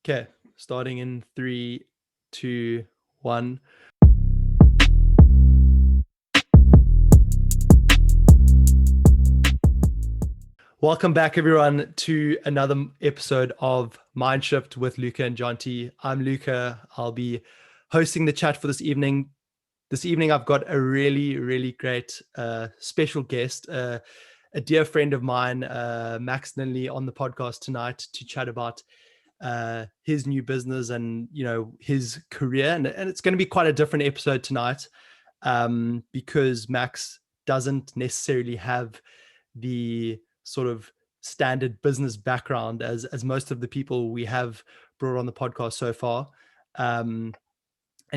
Okay, starting in 3, 2, 1. Welcome back, everyone, to another episode of Mindshift with Luca and Jonty. I'm Luca. I'll be hosting the chat for this evening. This evening, I've got a really, really great special guest, a dear friend of mine, Max Linley, on the podcast tonight to chat about his new business and his career. And it's going to be quite a different episode tonight because Max doesn't necessarily have the sort of standard business background as most of the people we have brought on the podcast so far. And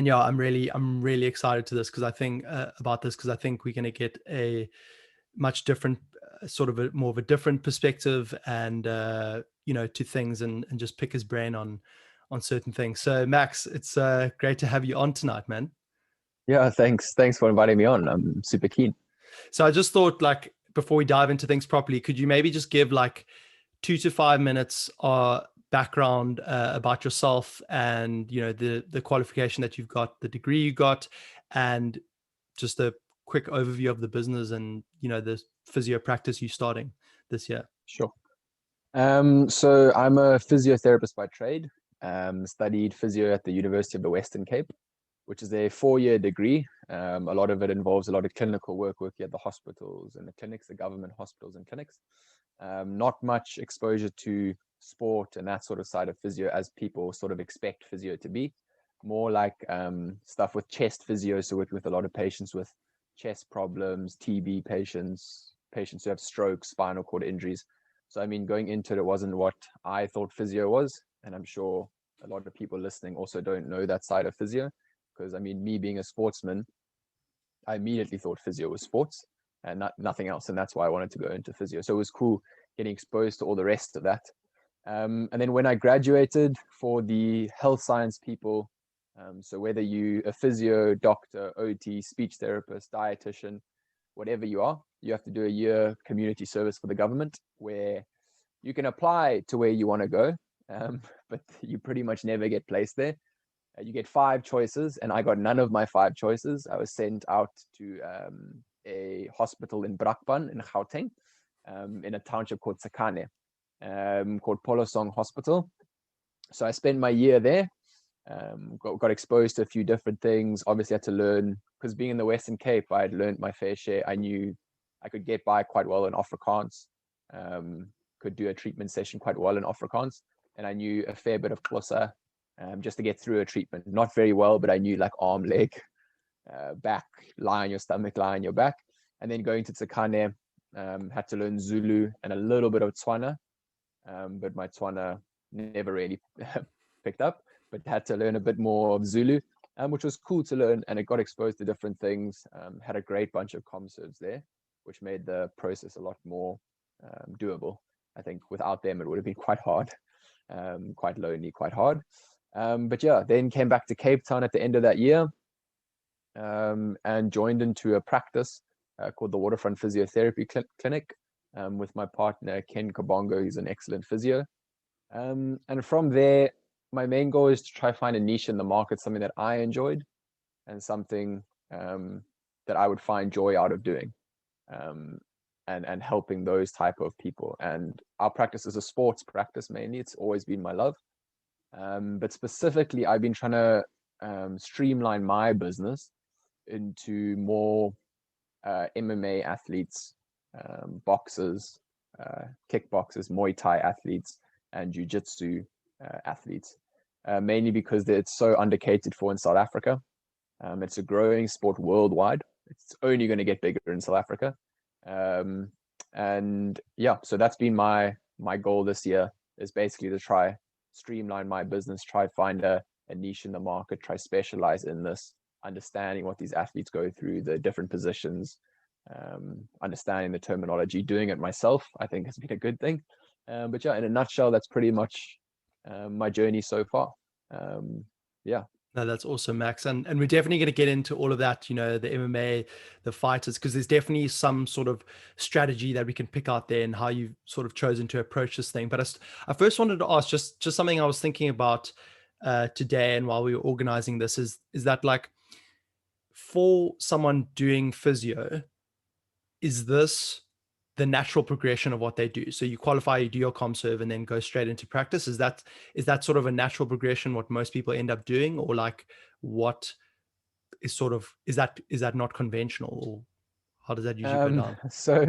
yeah, I'm really excited to this because I think because I think we're going to get a much different sort of more of a different perspective and to things and just pick his brain on certain things. So Max, it's great to have you on tonight, man. Yeah, thanks for inviting me on. I'm super keen. So I just thought, like, before we dive into things properly, could you maybe just give like 2 to 5 minutes background about yourself and the qualification that you've got, the degree you got, and just a quick overview of the business and the physio practice you're starting this year? Sure. So I'm a physiotherapist by trade. Studied physio at the University of the Western Cape, which is a 4-year degree. A lot of it involves a lot of clinical work, working at the hospitals and the clinics, the government hospitals and clinics. Not much exposure to sport and that sort of side of physio as people sort of expect physio to be. More like stuff with chest physio, so working with a lot of patients with chest problems, TB patients who have strokes, spinal cord injuries. So I mean, going into it wasn't what I thought physio was, and I'm sure a lot of people listening also don't know that side of physio, because I mean, me being a sportsman, I immediately thought physio was sports and nothing else, and that's why I wanted to go into physio. So it was cool getting exposed to all the rest of that. And then when I graduated, for the health science people, so whether you a physio, doctor, OT, speech therapist, dietitian, whatever you are, you have to do a year community service for the government where you can apply to where you want to go, but you pretty much never get placed there. You get 5 choices, and I got none of my 5 choices. I was sent out to a hospital in Brakpan in Gauteng, in a township called Tsakane, called Polosong Hospital. So I spent my year there, got exposed to a few different things. Obviously had to learn, because being in the Western Cape, I had learned my fair share. I knew I could get by quite well in Afrikaans, could do a treatment session quite well in Afrikaans, and I knew a fair bit of Xhosa, just to get through a treatment. Not very well, but I knew like arm, leg, back, lie on your stomach, lie on your back. And then going to Tsakane, had to learn Zulu and a little bit of Tswana, but my Tswana never really picked up, but had to learn a bit more of Zulu, which was cool to learn, and it got exposed to different things. Had a great bunch of comserves there, which made the process a lot more doable. I think without them, it would have been quite hard, quite lonely, quite hard. But yeah, then came back to Cape Town at the end of that year, and joined into a practice called the Waterfront Physiotherapy Clinic, with my partner, Ken Kabongo. He's an excellent physio. And from there, my main goal is to try find a niche in the market, something that I enjoyed and something that I would find joy out of doing, and helping those type of people. And our practice is a sports practice mainly. It's always been my love. But specifically, I've been trying to streamline my business into more MMA athletes, boxers, kickboxers, Muay Thai athletes, and Jiu Jitsu athletes, mainly because it's so undercatered for in South Africa. It's a growing sport worldwide. It's only going to get bigger in South Africa. And yeah, so that's been my goal this year, is basically to try streamline my business, try find a niche in the market, try specialize in this, understanding what these athletes go through, the different positions, understanding the terminology, doing it myself, I think has been a good thing. But yeah, in a nutshell, that's pretty much my journey so far. Yeah. No, that's awesome, Max. And we're definitely going to get into all of that, you know, the MMA, the fighters, because there's definitely some sort of strategy that we can pick out there and how you've sort of chosen to approach this thing. But I first wanted to ask just something I was thinking about today and while we were organizing this is that like for someone doing physio, is this the natural progression of what they do? So you qualify, you do your comm serve, and then go straight into practice. Is that sort of a natural progression what most people end up doing, or like what is sort of is that not conventional, or how does that usually go Um, down? so,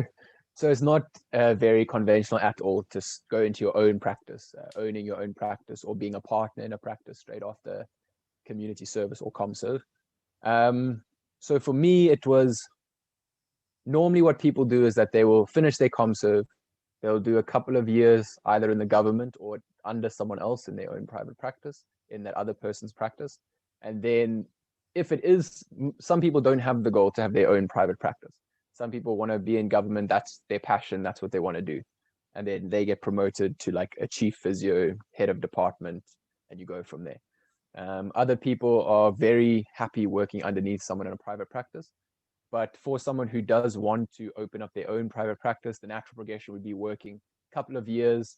so it's not very conventional at all to go into your own practice, owning your own practice, or being a partner in a practice straight after community service or ComServe. So for me, it was normally what people do is that they will finish their ComServe, they'll do a couple of years either in the government or under someone else in their own private practice, in that other person's practice. And then if it is, some people don't have the goal to have their own private practice. Some people want to be in government, that's their passion, that's what they want to do. And then they get promoted to like a chief physio, head of department, and you go from there. Other people are very happy working underneath someone in a private practice. But for someone who does want to open up their own private practice, the natural progression would be working a couple of years,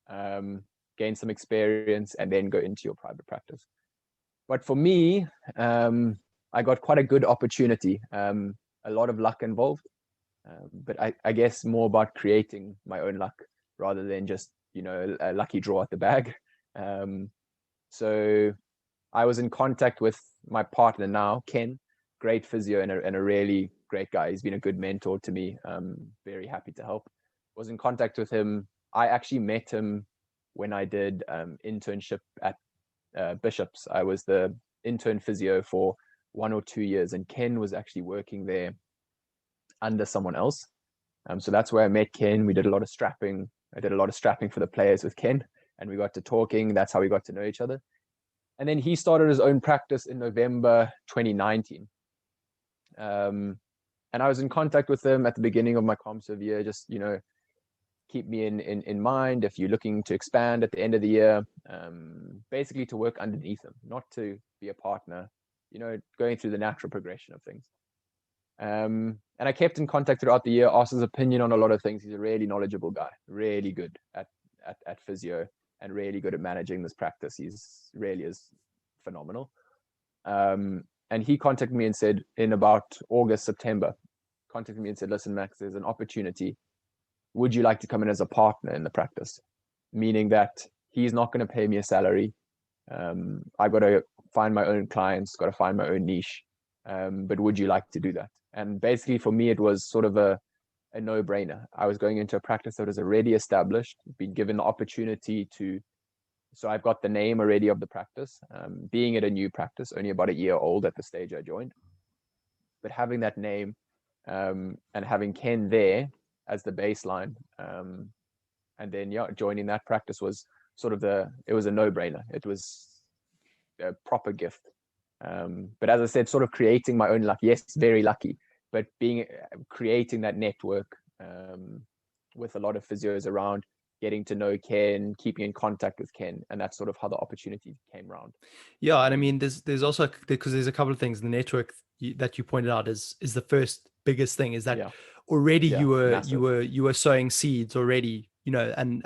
gain some experience, and then go into your private practice. But for me, I got quite a good opportunity, a lot of luck involved, but I guess more about creating my own luck rather than just, you know, a lucky draw at the bag. So I was in contact with my partner now, Ken, great physio and a really great guy. He's been a good mentor to me. Very happy to help. Was in contact with him. I actually met him when I did internship at Bishop's. I was the intern physio for 1 or 2 years, and Ken was actually working there under someone else. So that's where I met Ken. We did a lot of strapping. I did a lot of strapping for the players with Ken, and we got to talking. That's how we got to know each other. And then he started his own practice in November 2019. And I was in contact with him at the beginning of my ComServe year, just, you know, keep me in mind if you're looking to expand at the end of the year, basically to work underneath him, not to be a partner, you know, going through the natural progression of things. And I kept in contact throughout the year, asked his opinion on a lot of things. He's a really knowledgeable guy, really good at physio, and really good at managing this practice. He's really is phenomenal. And he contacted me and said in about August, September, contacted me and said, listen, Max, there's an opportunity. Would you like to come in as a partner in the practice? Meaning that he's not going to pay me a salary. I've got to find my own clients, got to find my own niche. But would you like to do that? And basically for me, it was sort of a no-brainer. I was going into a practice that was already established, been given the opportunity to, so I've got the name already of the practice, being at a new practice, only about a year old at the stage I joined. But having that name and having Ken there as the baseline, and then joining that practice was sort of it was a no-brainer. It was a proper gift. But as I said, sort of creating my own luck. Yes, very lucky, but creating that network with a lot of physios around, getting to know Ken, keeping in contact with Ken, and that's sort of how the opportunity came around. Yeah, and I mean, there's also because there's a couple of things. The network that you pointed out is the first biggest thing. Is that already you were sowing seeds already, you know, and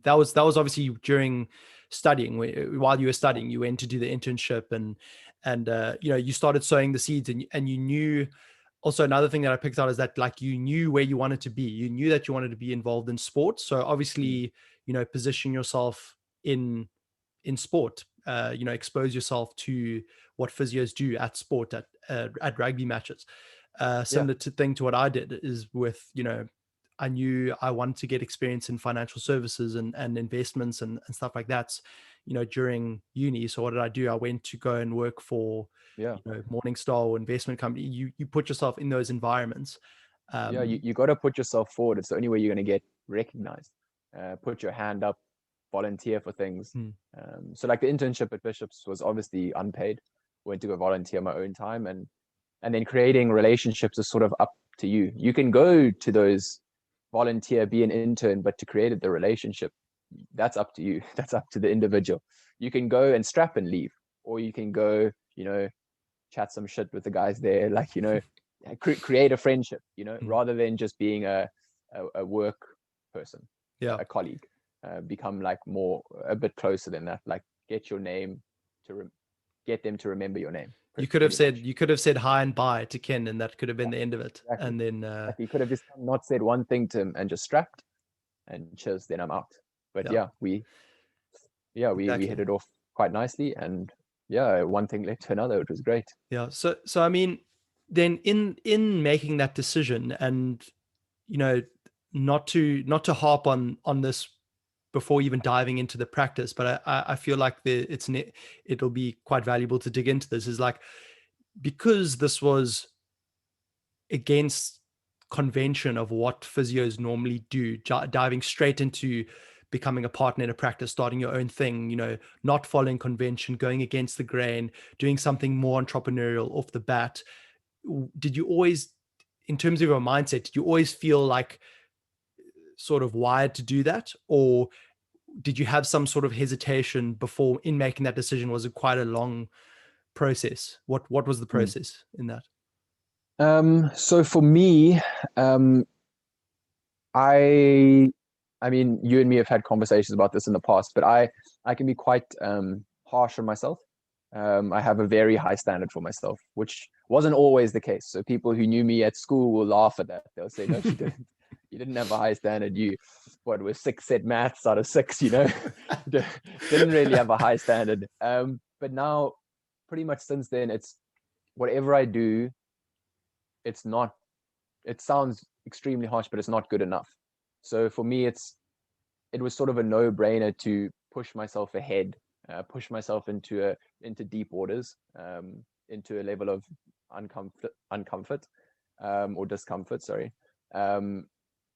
that was obviously during studying. While you were studying, you went to do the internship, and you know, you started sowing the seeds, and you knew. Also, another thing that I picked out is that like you knew where you wanted to be. You knew that you wanted to be involved in sports. So obviously, you know, position yourself in sport. You know, expose yourself to what physios do at sport at rugby matches. Similar to what I did is with, you know, I knew I wanted to get experience in financial services and investments and stuff like that, you know, during uni. So what did I do? I went to go and work for, you know, Morningstar or investment company. You put yourself in those environments. You got to put yourself forward. It's the only way you're going to get recognized. Put your hand up, volunteer for things. So like the internship at Bishop's was obviously unpaid. Went to go volunteer my own time, and then creating relationships is sort of up to you. You can go to those volunteer, be an intern, but to create the relationship, that's up to you. That's up to the individual. You can go and strap and leave, or you can go chat some shit with the guys there, like, create a friendship, rather than just being a work person, Yeah. a colleague. Become like a bit closer than that. Like, get your name get them to remember your name. You could have said hi and bye to Ken, and that could have been the end of it. Exactly. And then you could have just not said one thing to him and just strapped and cheers, then I'm out. But we exactly. hit it off quite nicely, and one thing led to another, which was great. Yeah. So I mean, then in making that decision, and not to harp on this before even diving into the practice, but I feel like it'll be quite valuable to dig into this, is like, because this was against convention of what physios normally do, diving straight into becoming a partner in a practice, starting your own thing, not following convention, going against the grain, doing something more entrepreneurial off the bat. Did you always, in terms of your mindset, did you always feel like sort of wired to do that? Or did you have some sort of hesitation before in making that decision? Was it quite a long process? What was the process in that? So for me, I mean, you and me have had conversations about this in the past, but I can be quite harsh on myself. I have a very high standard for myself, which wasn't always the case. So people who knew me at school will laugh at that. They'll say, "No, you didn't. You didn't have a high standard. You, was 6 set maths out of 6, didn't really have a high standard." But now, pretty much since then, it's whatever I do, it sounds extremely harsh, but it's not good enough. So for me, it was sort of a no-brainer to push myself ahead, push myself into deep waters, into a level of uncomfort, or discomfort, sorry.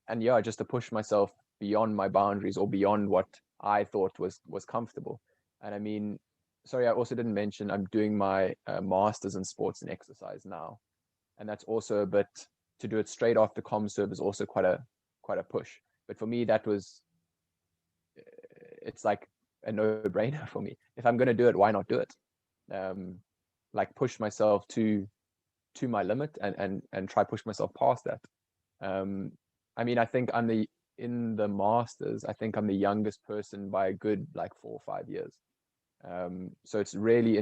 And just to push myself beyond my boundaries, or beyond what I thought was comfortable. And I mean, sorry, I also didn't mention I'm doing my master's in sports and exercise now, and that's also a bit, to do it straight after ComServe is also quite a push. But for me, it's like a no-brainer for me. If I'm going to do it, why not do it? Like, push myself to my limit, and try push myself past that. I mean, I think in the masters, I think I'm the youngest person by a good like 4 or 5 years. So it's really,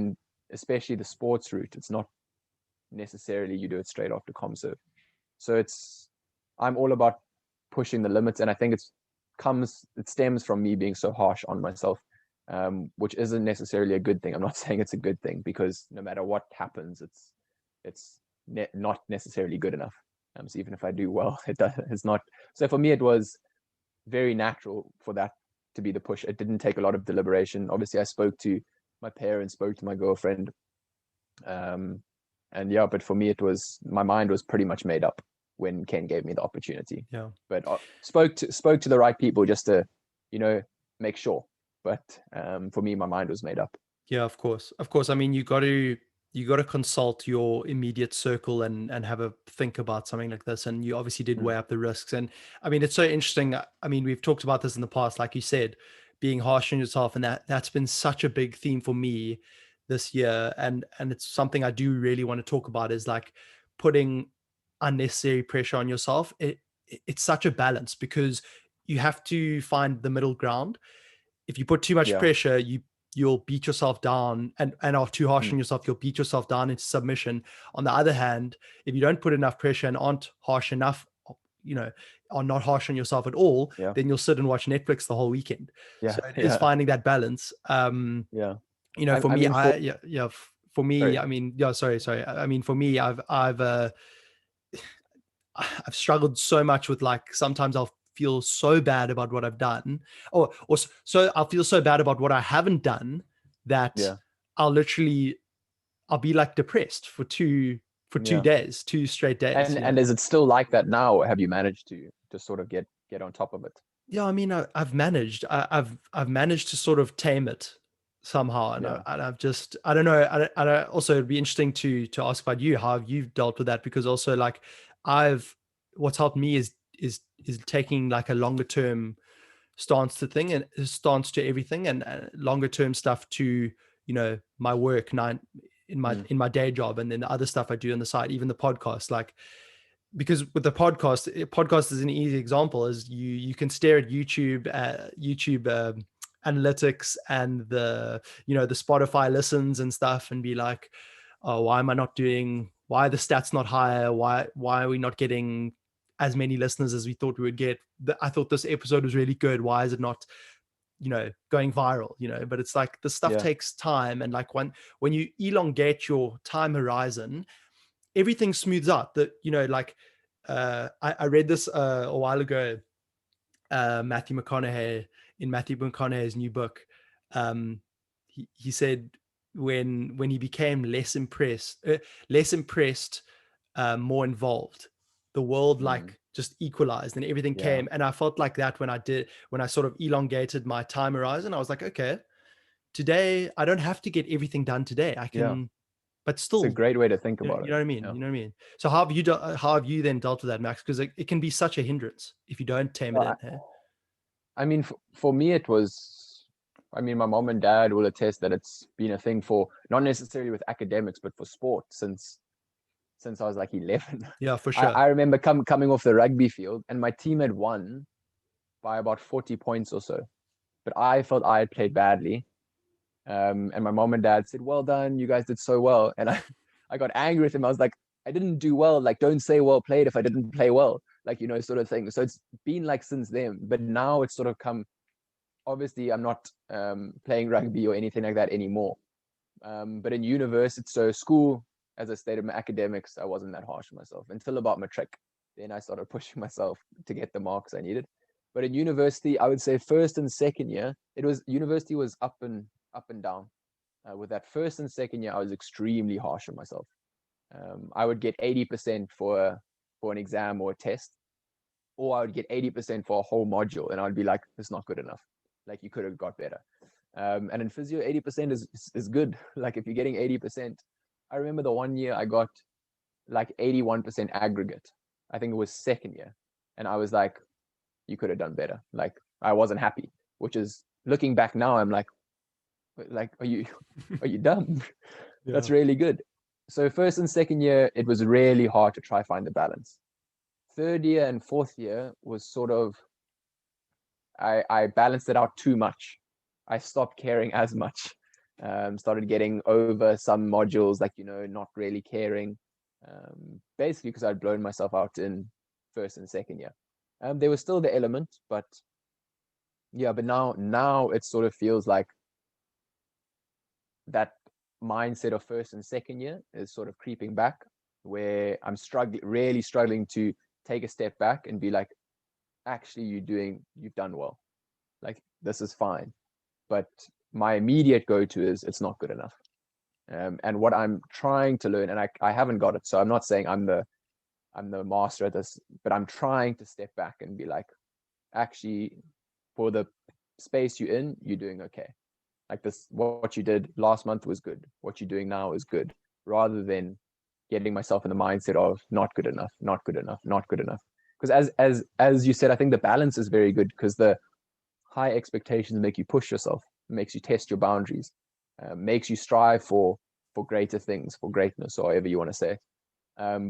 especially the sports route, it's not necessarily you do it straight after ComServe. So I'm all about pushing the limits, and I think it stems from me being so harsh on myself, which isn't necessarily a good thing. I'm not saying it's a good thing, because no matter what happens, it's not necessarily good enough. So even if I do well, it's not. So for me, it was very natural for that to be the push. It didn't take a lot of deliberation. Obviously, I spoke to my parents, spoke to my girlfriend, and but for me, my mind was pretty much made up when Ken gave me the opportunity. Yeah. But spoke to the right people just to, make sure. But for me, my mind was made up. Yeah, of course. I mean, you got to consult your immediate circle and have a think about something like this. And you obviously did weigh up the risks. And I mean, it's so interesting. I mean, we've talked about this in the past, like you said, being harsh on yourself, and that's been such a big theme for me this year. And it's something I do really want to talk about, is like putting unnecessary pressure on yourself. It's such a balance, because you have to find the middle ground. If you put too much pressure, you'll beat yourself down, and are too harsh on yourself, you'll beat yourself down into submission. On the other hand, if you don't put enough pressure and aren't harsh enough, are not harsh on yourself at all, then you'll sit and watch Netflix the whole weekend. So it is finding that balance. For me, I've struggled so much with, like, sometimes I'll feel so bad about what I've done, or so I'll feel so bad about what I haven't done, that I'll be like depressed for two days, 2 straight days. And is it still like that now, or have you managed to sort of get on top of it? Yeah, I mean, I've managed. I've managed to sort of tame it somehow, and I've just, I don't know. Also, it'd be interesting to ask about you, how you've dealt with that, because also, like, what's helped me is taking like a longer term stance to everything, and longer term stuff to my work, in my day job, and then the other stuff I do on the side, even the podcast. Like, because with the podcast is an easy example, is you can stare at YouTube analytics and the Spotify listens and stuff, and be like, oh, why are the stats not higher? Why are we not getting as many listeners as we thought we would get? I thought this episode was really good. Why is it not going viral? But it's like, this stuff takes time, and like when you elongate your time horizon, everything smooths out. That I read this a while ago. Matthew McConaughey's new book, he said when he became less impressed, more involved, the world like just equalized, and everything came. And I felt like that when I sort of elongated my time horizon. I was like, okay, today I don't have to get everything done today. I can, but still, it's a great way to think about it. You know what I mean? You know what I mean? So how have you then dealt with that, Max? Because it can be such a hindrance if you don't tame it in. I mean, for me, it was, I mean, my mom and dad will attest that it's been a thing for, not necessarily with academics, but for sport since I was like 11. Yeah, for sure. I remember coming off the rugby field, and my team had won by about 40 points or so, but I felt I had played badly. And my mom and dad said, well done, you guys did so well. And I got angry with him. I was like, I didn't do well. Like, don't say well played if I didn't play well, like, sort of thing. So it's been like since then, but now it's sort of come, obviously I'm not playing rugby or anything like that anymore. But in university, so school, as I stated, my academics, I wasn't that harsh on myself until about matric. Then I started pushing myself to get the marks I needed. But in university, I would say first and second year, university was up and down. With that first and second year, I was extremely harsh on myself. I would get 80% for an exam or a test, or I would get 80% for a whole module, and I'd be like, it's not good enough. Like, you could have got better. And in physio, 80% is good. Like, if you're getting 80%, I remember the one year I got like 81% aggregate. I think it was second year, and I was like, you could have done better. Like, I wasn't happy. Which is, looking back now, I'm like, are you dumb? That's really good. So first and second year, it was really hard to try find the balance. Third year and fourth year was sort of, I balanced it out too much. I stopped caring as much. Started getting over some modules, like, not really caring. Basically because I'd blown myself out in first and second year. There was still the element, but now it sort of feels like that mindset of first and second year is sort of creeping back, where I'm really struggling to take a step back and be like, actually, you've done well. Like, this is fine. But my immediate go-to is, it's not good enough. And what I'm trying to learn, and I haven't got it, so I'm not saying I'm the master at this, but I'm trying to step back and be like, actually, for the space you're in, you're doing okay. Like, this, what you did last month was good. What you're doing now is good, rather than getting myself in the mindset of not good enough, not good enough, not good enough. Because as you said, I think the balance is very good, because the high expectations make you push yourself, makes you test your boundaries, makes you strive for greater things, for greatness, or however you want to say it.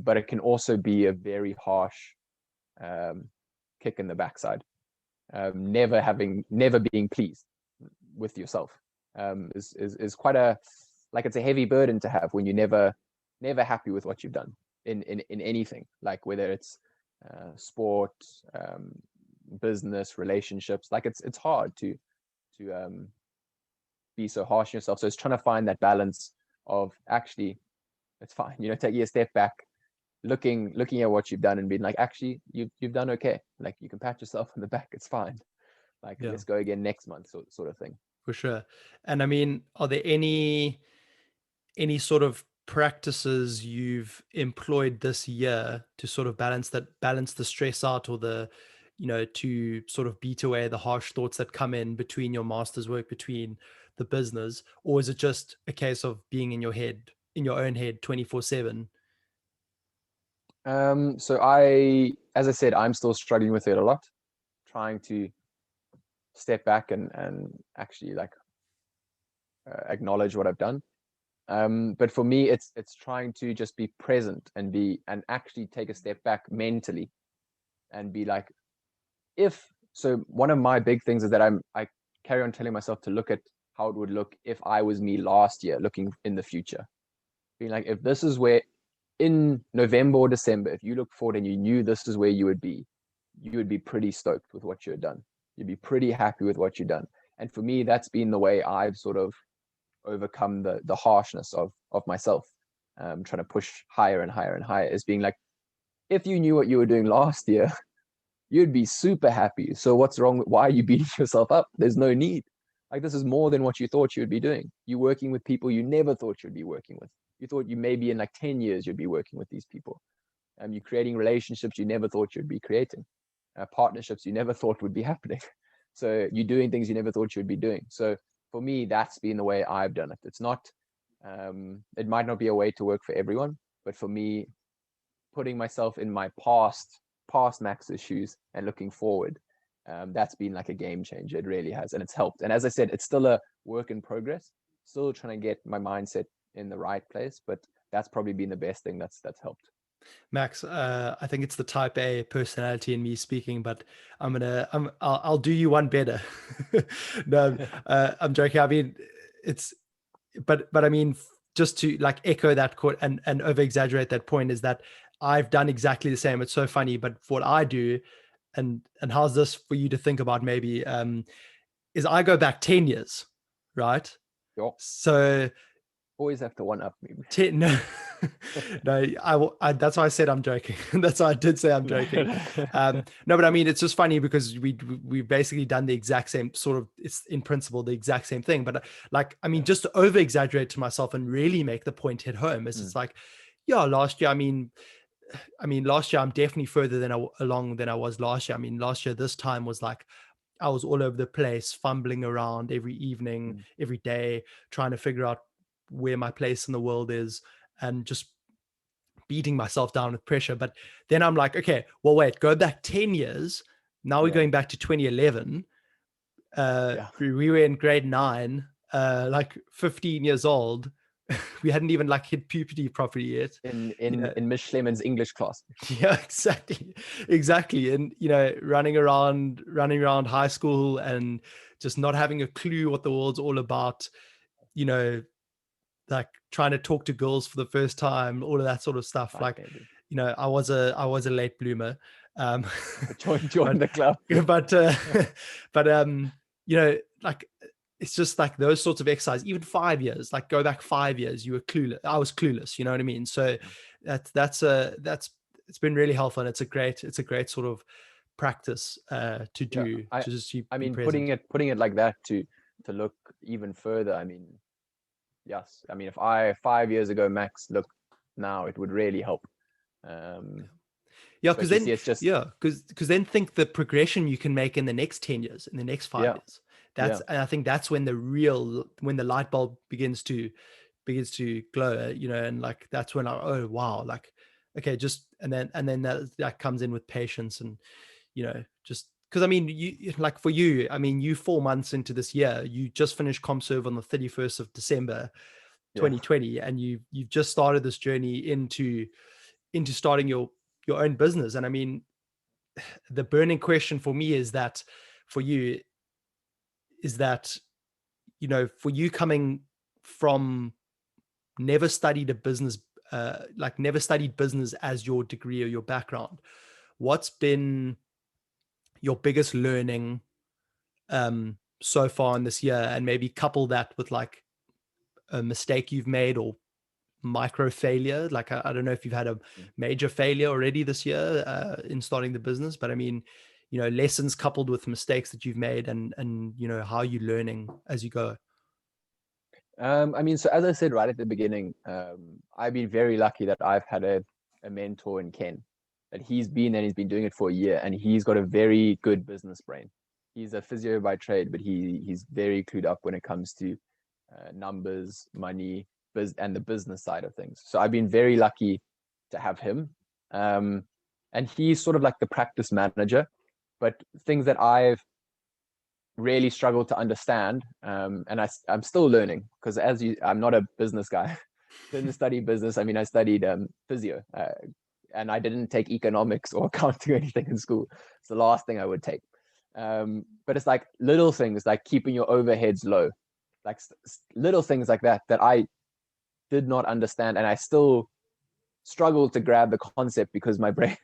But it can also be a very harsh kick in the backside. Never being pleased with yourself is quite it's a heavy burden to have, when you're never happy with what you've done in anything, like whether it's sport, business, relationships. Like, it's hard to be so harsh on yourself. So it's trying to find that balance of, actually, it's fine, taking a step back, looking at what you've done and being like, actually, you've done okay. Like, you can pat yourself on the back, it's fine. Like, let's go again next month, sort of thing. For sure. And I mean, are there any sort of practices you've employed this year to sort of balance the stress out, or the, to sort of beat away the harsh thoughts that come in between your master's work, between the business? Or is it just a case of being in your own head 24/7? So as I said, I'm still struggling with it a lot, trying to step back and actually, like, acknowledge what I've done. But for me, it's trying to just be present and actually take a step back mentally and be like, so one of my big things is that I carry on telling myself to look at how it would look if I was me last year, looking in the future, being like, if this is where in November or December, if you look forward and you knew this is where you would be pretty stoked with what you had done. You'd be pretty happy with what you've done. And for me, that's been the way I've sort of overcome the harshness of myself, trying to push higher and higher and higher, is being like, if you knew what you were doing last year, you'd be super happy. So what's wrong? Why are you beating yourself up? There's no need. Like, this is more than what you thought you would be doing. You're working with people you never thought you'd be working with. You thought you maybe in like 10 years you'd be working with these people. You're creating relationships you never thought you'd be creating, partnerships you never thought would be happening. So you're doing things you never thought you would be doing. So for me, that's been the way I've done it. It's not, it might not be a way to work for everyone, but for me, putting myself in my past Max's shoes and looking forward, that's been like a game changer. It really has, and it's helped. And as I said, it's still a work in progress, still trying to get my mindset in the right place, but that's probably been the best thing that's helped. Max, I think it's the type A personality in me speaking, but I'll do you one better. No, I'm joking. I mean, but I mean, just to like echo that quote and over exaggerate that point, is that I've done exactly the same. It's so funny, but what I do, and how's this for you to think about maybe, is I go back 10 years, right? Sure. So Always have to one up me. no, no, that's why I said I'm joking. That's why I did say I'm joking. No, but I mean, it's just funny because we've basically done the exact same sort of, it's in principle the exact same thing. But like, I mean, just to over exaggerate to myself and really make the point hit home is it's like, yeah, last year, I mean, last year I'm definitely further along than I was last year. I mean, last year, this time was like, I was all over the place, fumbling around every evening, every day, trying to figure out where my place in the world is and just beating myself down with pressure. But then I'm like, okay, well, wait, go back 10 years. Now we're going back to 2011. We were in grade 9, like 15 years old. We hadn't even like hit puberty properly yet. In Miss Schlemann's English class. Yeah, exactly. And running around high school and just not having a clue what the world's all about, like trying to talk to girls for the first time, all of that sort of stuff. Like, I was a late bloomer. Join the club. But like, it's just like those sorts of exercise, even 5 years, like go back 5 years, you were clueless. I was clueless. You know what I mean? So that's it's been really helpful. And it's a great sort of practice to do. I mean, putting it like that to look even further. I mean, yes. I mean, if 5 years ago Max looked now, it would really help. Yeah, because then because then think the progression you can make in the next 10 years, in the next 5 years. And I think that's when the light bulb begins to glow, and like that's when oh wow, like okay, just and then that comes in with patience and just because I mean, you like for you, I mean, you 4 months into this year, you just finished ComServe on the 31st of December 2020, and you've just started this journey into starting your own business. And I mean, the burning question for me is that for you is that for you coming from never studied a business, like never studied business as your degree or your background, what's been your biggest learning so far in this year? And maybe couple that with like a mistake you've made or micro failure. Like I don't know if you've had a major failure already this year in starting the business, but I mean, lessons coupled with mistakes that you've made and how you're learning as you go. I mean, so as I said right at the beginning, I've been very lucky that I've had a mentor in Ken, that he's been doing it for a year, and he's got a very good business brain. He's a physio by trade, but he's very clued up when it comes to numbers, money, and the business side of things. So I've been very lucky to have him. And he's sort of like the practice manager, but things that I've really struggled to understand. And I'm still learning, because I'm not a business guy. Didn't study business. I mean, I studied physio, and I didn't take economics or accounting or anything in school. It's the last thing I would take. But it's like little things like keeping your overheads low, like little things like that I did not understand, and I still struggle to grab the concept because my brain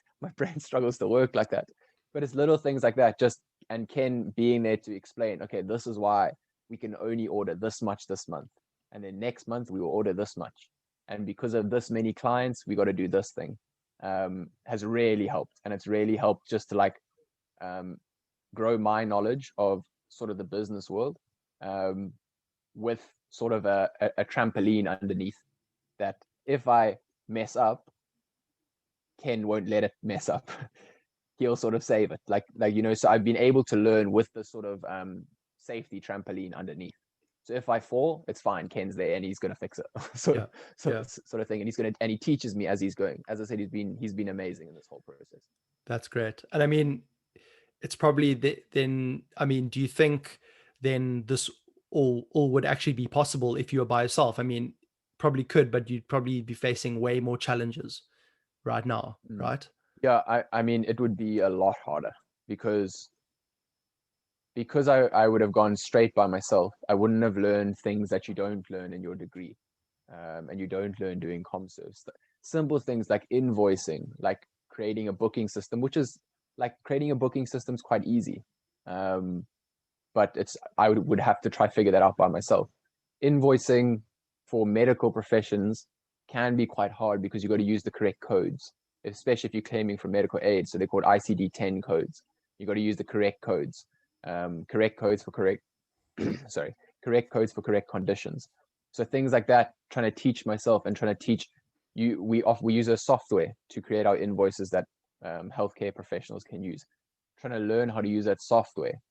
struggles to work like that. But it's little things like that, just, and Ken being there to explain, okay, this is why we can only order this much this month, and then next month we will order this much, and because of this many clients we got to do this thing. Has really helped, and it's really helped just to like grow my knowledge of sort of the business world, with sort of a trampoline underneath, that if I mess up, Ken won't let it mess up. He'll sort of save it, like so I've been able to learn with the sort of safety trampoline underneath. So if I fall, it's fine, Ken's there and he's going to fix it. sort of thing, and he teaches me as he's going. As I said, he's been amazing in this whole process. That's great. And I mean, it's probably then, I mean, do you think then this all would actually be possible if you were by yourself? I mean, probably could, but you'd probably be facing way more challenges right now, right? Yeah, I mean, it would be a lot harder, because I would have gone straight by myself. I wouldn't have learned things that you don't learn in your degree, and you don't learn doing comserves. Simple things like invoicing, like creating a booking system, which is like creating a booking system is quite easy. But I would have to try figure that out by myself. Invoicing for medical professions can be quite hard, because you got to use the correct codes, especially if you're claiming for medical aid. So they're called ICD-10 codes. You got to use the correct codes, correct codes for correct conditions. So things like that, trying to teach myself and trying to teach you. We use a software to create our invoices that healthcare professionals can use. Trying to learn how to use that software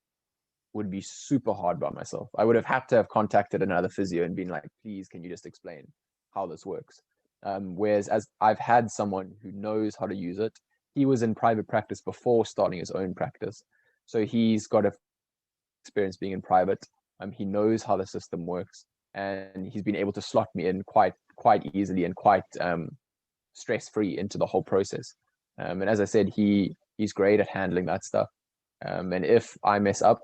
would be super hard by myself. I would have had to have contacted another physio and been like, please, can you just explain how this works? Whereas as I've had someone who knows how to use it. He was in private practice before starting his own practice, so he's got experience being in private. He knows how the system works, and he's been able to slot me in quite easily and quite stress-free into the whole process. And as I said, he's great at handling that stuff. And if I mess up,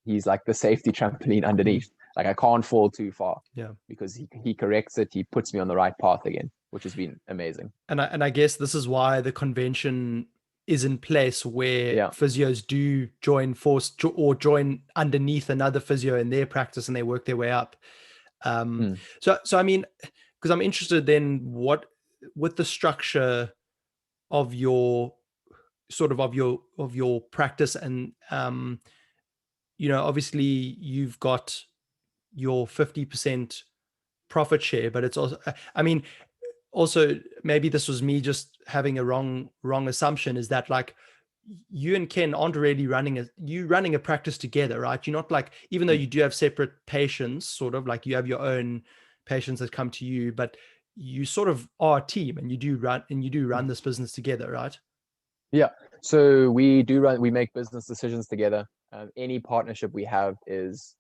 he's like the safety trampoline underneath. Like I can't fall too far. Yeah. Because he corrects it. He puts me on the right path again, which has been amazing. And I guess this is why the convention is in place, where physios do join force or join underneath another physio in their practice, and they work their way up. So I mean, because I'm interested then, what with the structure of your sort of your practice, and obviously you've got your 50% profit share, but it's also, I mean, also maybe this was me just having a wrong assumption, is that like you and Ken aren't really running a practice together, right? You're not like, even though you do have separate patients, sort of like you have your own patients that come to you, but you sort of are a team, and you do run this business together, right? Yeah. So we make business decisions together. Any partnership we have is,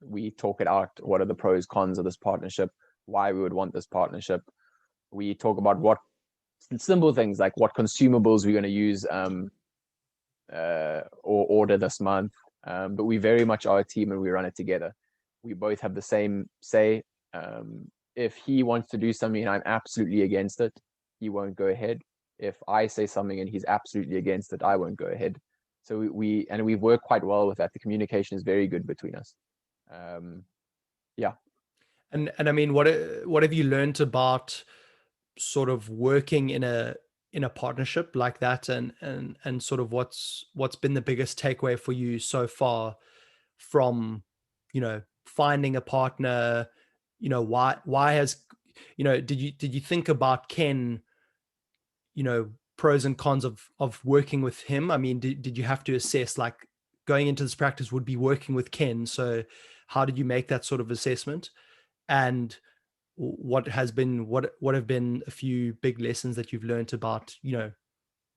we talk it out. What are the pros, cons of this partnership? Why we would want this partnership? We talk about what simple things like what consumables we're going to use or order this month. But we very much are a team, and we run it together. We both have the same say. If he wants to do something and I'm absolutely against it, he won't go ahead. If I say something and he's absolutely against it, I won't go ahead. So we've worked quite well with that. The communication is very good between us. Yeah. And I mean, what have you learned about sort of working in a partnership like that, and sort of what's been the biggest takeaway for you so far from finding a partner? Why has did you think about Ken, pros and cons of working with him? I mean, did you have to assess, like, going into this practice would be working with Ken, so how did you make that sort of assessment? And what have been a few big lessons that you've learned about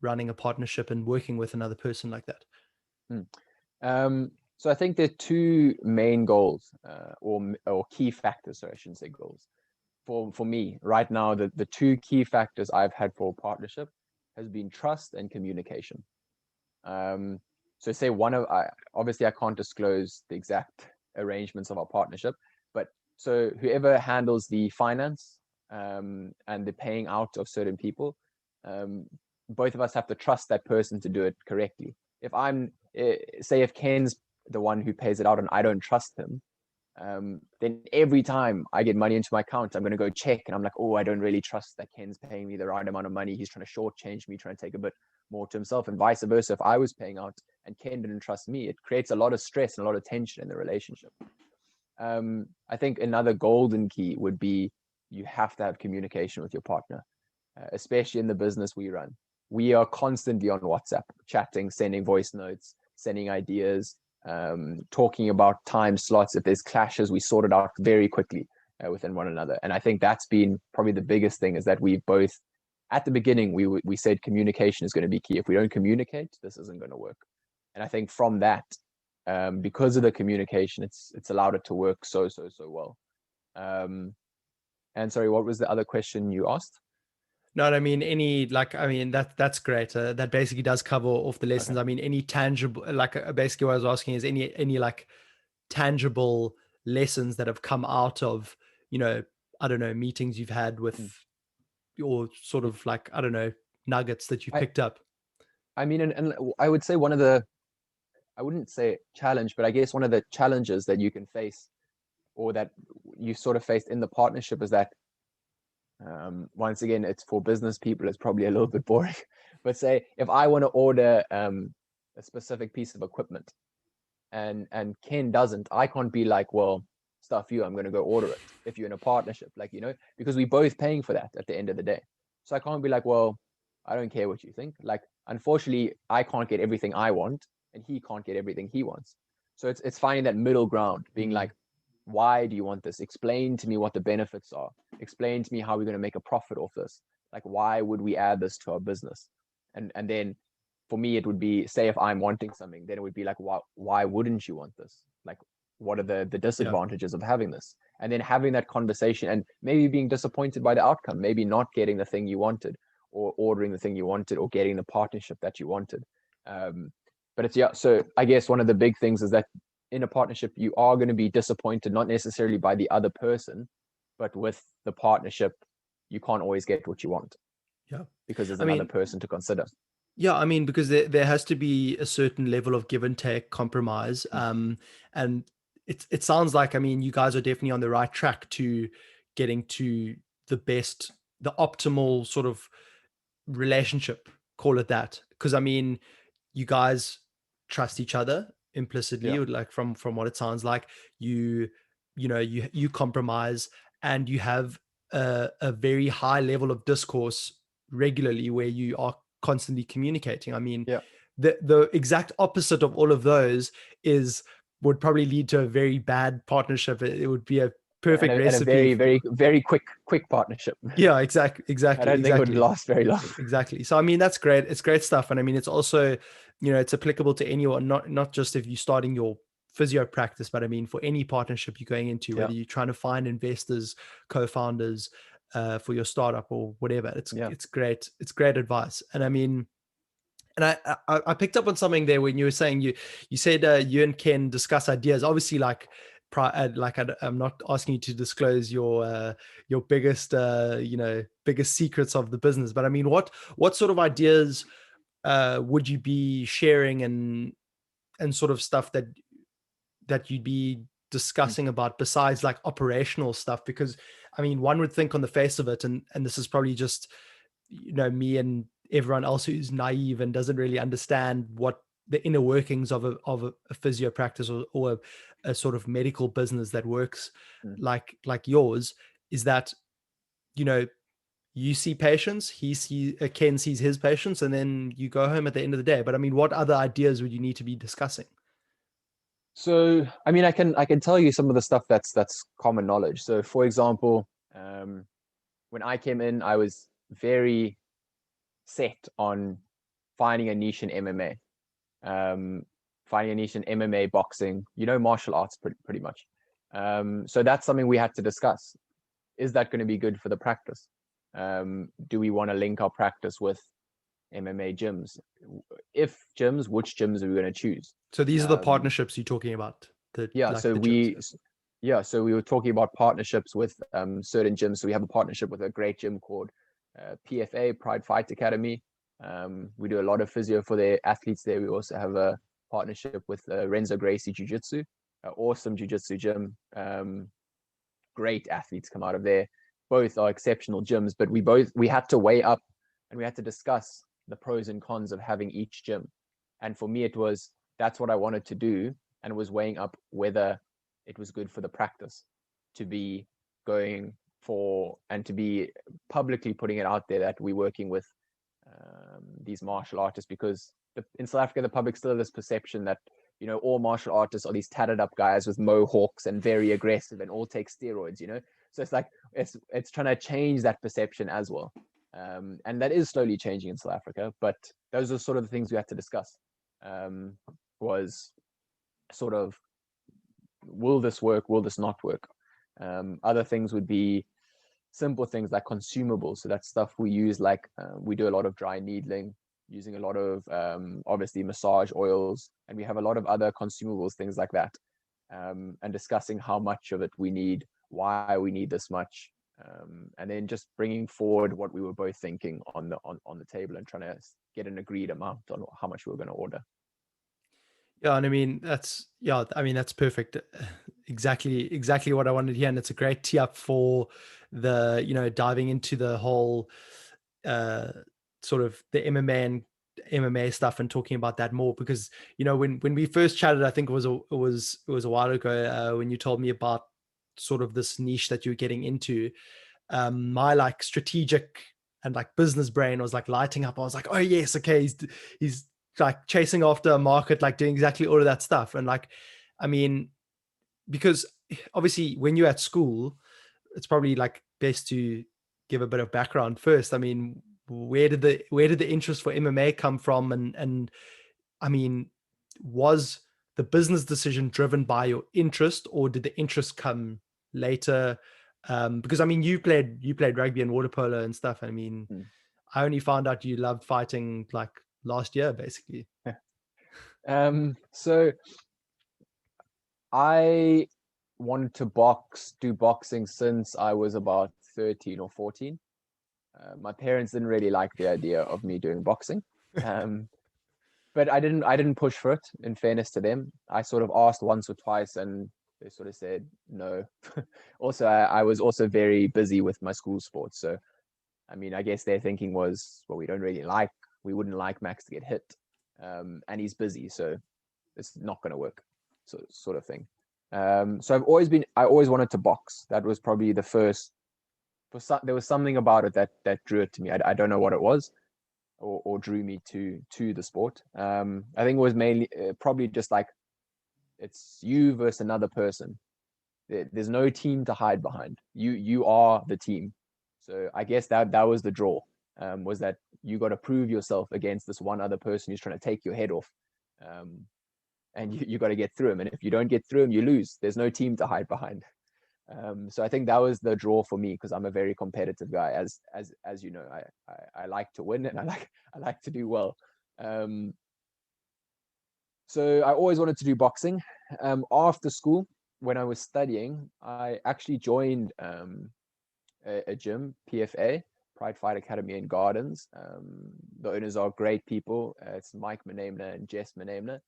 running a partnership and working with another person like that? So I think there are two main goals, or key factors. Sorry, I shouldn't say goals. For me right now, the two key factors I've had for a partnership has been trust and communication. So say obviously I can't disclose the exact arrangements of our partnership, but so whoever handles the finance and the paying out of certain people, both of us have to trust that person to do it correctly. If say if Ken's the one who pays it out and I don't trust him, then every time I get money into my account, I'm going to go check and I'm like, oh, I don't really trust that Ken's paying me the right amount of money. He's trying to shortchange me, trying to take a bit more to himself, and vice versa. If I was paying out and Ken didn't trust me, it creates a lot of stress and a lot of tension in the relationship. I think another golden key would be you have to have communication with your partner, especially in the business we run. We are constantly on WhatsApp, chatting, sending voice notes, sending ideas, talking about time slots. If there's clashes, we sort it out very quickly within one another. And I think that's been probably the biggest thing, is that we both, at the beginning, we said communication is going to be key. If we don't communicate, this isn't going to work. And I think from that, because of the communication, it's allowed it to work so well. And sorry, what was the other question you asked? No, I mean, that's great. That basically does cover off the lessons. Okay. I mean, any tangible, basically what I was asking is any like tangible lessons that have come out of, I don't know, meetings you've had with your sort of like, I don't know, nuggets that you picked up. I mean, and I would say I wouldn't say challenge, but I guess one of the challenges that you can face, or that you sort of faced in the partnership, is that once again, it's for business people, it's probably a little bit boring, but say if I want to order a specific piece of equipment and Ken doesn't, I can't be like, well, stuff you, I'm going to go order it. If you're in a partnership, because we're both paying for that at the end of the day. So I can't be like, well, I don't care what you think. Like, unfortunately, I can't get everything I want and he can't get everything he wants. So it's finding that middle ground, being like, why do you want this? Explain to me what the benefits are. Explain to me how we're going to make a profit off this. Like, why would we add this to our business? And then for me, it would be, say if I'm wanting something, then it would be like, why wouldn't you want this? Like, what are the disadvantages of having this? And then having that conversation, and maybe being disappointed by the outcome, maybe not getting the thing you wanted, or ordering the thing you wanted, or getting the partnership that you wanted. But it's, yeah, so I guess one of the big things is that in a partnership, you are going to be disappointed, not necessarily by the other person, but with the partnership, you can't always get what you want. Yeah. Because there's another person to consider. Yeah, I mean, because there has to be a certain level of give and take, compromise. And it sounds like, I mean, you guys are definitely on the right track to getting to the optimal sort of relationship, call it that. Because I mean, you guys trust each other implicitly, like from what it sounds like. You compromise, and you have a very high level of discourse regularly, where you are constantly communicating. I mean, the exact opposite of all of those would probably lead to a very bad partnership. It would be a perfect recipe. And a very quick partnership. Yeah, exactly. I don't think it would last very long. Exactly. So I mean, that's great. It's great stuff. And I mean, it's also, it's applicable to anyone, not just if you're starting your physio practice, but I mean, for any partnership you're going into, whether you're trying to find investors, co-founders for your startup or whatever. It's great. It's great advice. And I mean, and I picked up on something there when you were saying you said you and Ken discuss ideas. Obviously, I'm not asking you to disclose your biggest biggest secrets of the business, but I mean, what sort of ideas would you be sharing, and sort of stuff that you'd be discussing about, besides like operational stuff? Because I mean, one would think on the face of it, and this is probably just me and everyone else who's naive and doesn't really understand what the inner workings of a physio practice, or a sort of medical business that works like yours, is that you see patients, Ken sees his patients, and then you go home at the end of the day. But I mean, what other ideas would you need to be discussing? So I mean, I can tell you some of the stuff that's common knowledge. So for example, when I came in, I was very set on finding a niche in MMA. finding a niche in MMA, boxing, martial arts pretty much. So that's something we had to discuss. Is that going to be good for the practice? Do we want to link our practice with MMA gyms? If gyms, which gyms are we going to choose? So these are the partnerships you're talking about. So we were talking about partnerships with certain gyms. So we have a partnership with a great gym called PFA, Pride Fight Academy. We do a lot of physio for their athletes there. We also have a partnership with Renzo Gracie Jiu Jitsu, an awesome Jiu Jitsu gym. Great athletes come out of there. Both are exceptional gyms, but we had to weigh up and we had to discuss the pros and cons of having each gym. And for me, that's what I wanted to do, and was weighing up whether it was good for the practice to be going for and to be publicly putting it out there that we're working with these martial artists, because in South Africa, the public still has this perception that all martial artists are these tatted up guys with mohawks and very aggressive and all take steroids. So it's like it's trying to change that perception as well, and that is slowly changing in South Africa. But those are sort of the things we had to discuss. Was sort of, will this work? Will this not work? Other things would be simple things like consumables. So that's stuff we use, like we do a lot of dry needling, using a lot of obviously massage oils, and we have a lot of other consumables, things like that, and discussing how much of it we need, why we need this much, and then just bringing forward what we were both thinking on the table and trying to get an agreed amount on how much we were going to order. Yeah, and I mean that's perfect. Exactly what I wanted to hear, and it's a great tee up for the diving into the whole sort of the MMA stuff and talking about that more, because when we first chatted, I think it was a while ago, when you told me about sort of this niche that you're getting into, my like strategic and like business brain was like lighting up. I was like, oh yes, okay, he's like chasing after a market, like doing exactly all of that stuff. And like, I mean, because obviously when you're at school, it's probably like best to give a bit of background first. I mean, where did the interest for MMA come from? And I mean, was the business decision driven by your interest, or did the interest come later? Because I mean, you played rugby and water polo and stuff. I mean, I only found out you loved fighting like last year, basically. So I wanted to do boxing since I was about 13 or 14. My parents didn't really like the idea of me doing boxing. But I didn't push for it, in fairness to them. I sort of asked once or twice and they sort of said no. Also, I was also very busy with my school sports. So, I mean, I guess their thinking was, well, we wouldn't like Max to get hit. And he's busy, so it's not going to work, so sort of thing. So I always wanted to box. That was probably the first, there was something about it that drew it to me. I don't know what it was. Or drew me to the sport. I think it was mainly probably just like, it's you versus another person. There's no team to hide behind. You are the team. So I guess that was the draw, was that you got to prove yourself against this one other person who's trying to take your head off, and you got to get through him. And if you don't get through him, you lose. There's no team to hide behind. So I think that was the draw for me, because I'm a very competitive guy, as you know. I like to win, and I like to do well. So I always wanted to do boxing. After school, when I was studying, I actually joined a gym, PFA, Pride Fight Academy in Gardens. The owners are great people. It's Mike Menemna and Jess Menemna.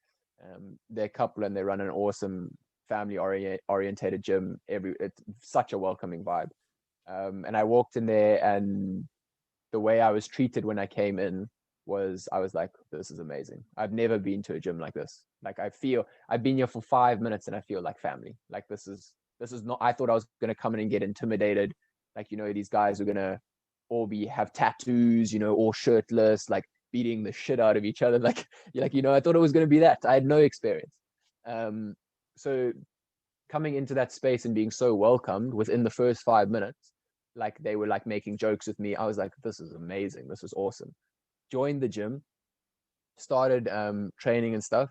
They're a couple and they run an awesome family orientated gym. It's such a welcoming vibe. And I walked in there, and the way I was treated when I came in I was like, this is amazing. I've never been to a gym like this. Like, I've been here for 5 minutes and I feel like family. Like, this is not, I thought I was going to come in and get intimidated. Like, these guys are going to all have tattoos, all shirtless, like beating the shit out of each other. Like, I thought it was going to be that. I had no experience. So coming into that space and being so welcomed within the first 5 minutes, like they were like making jokes with me. I was like, this is amazing. This is awesome. Joined the gym, started training and stuff.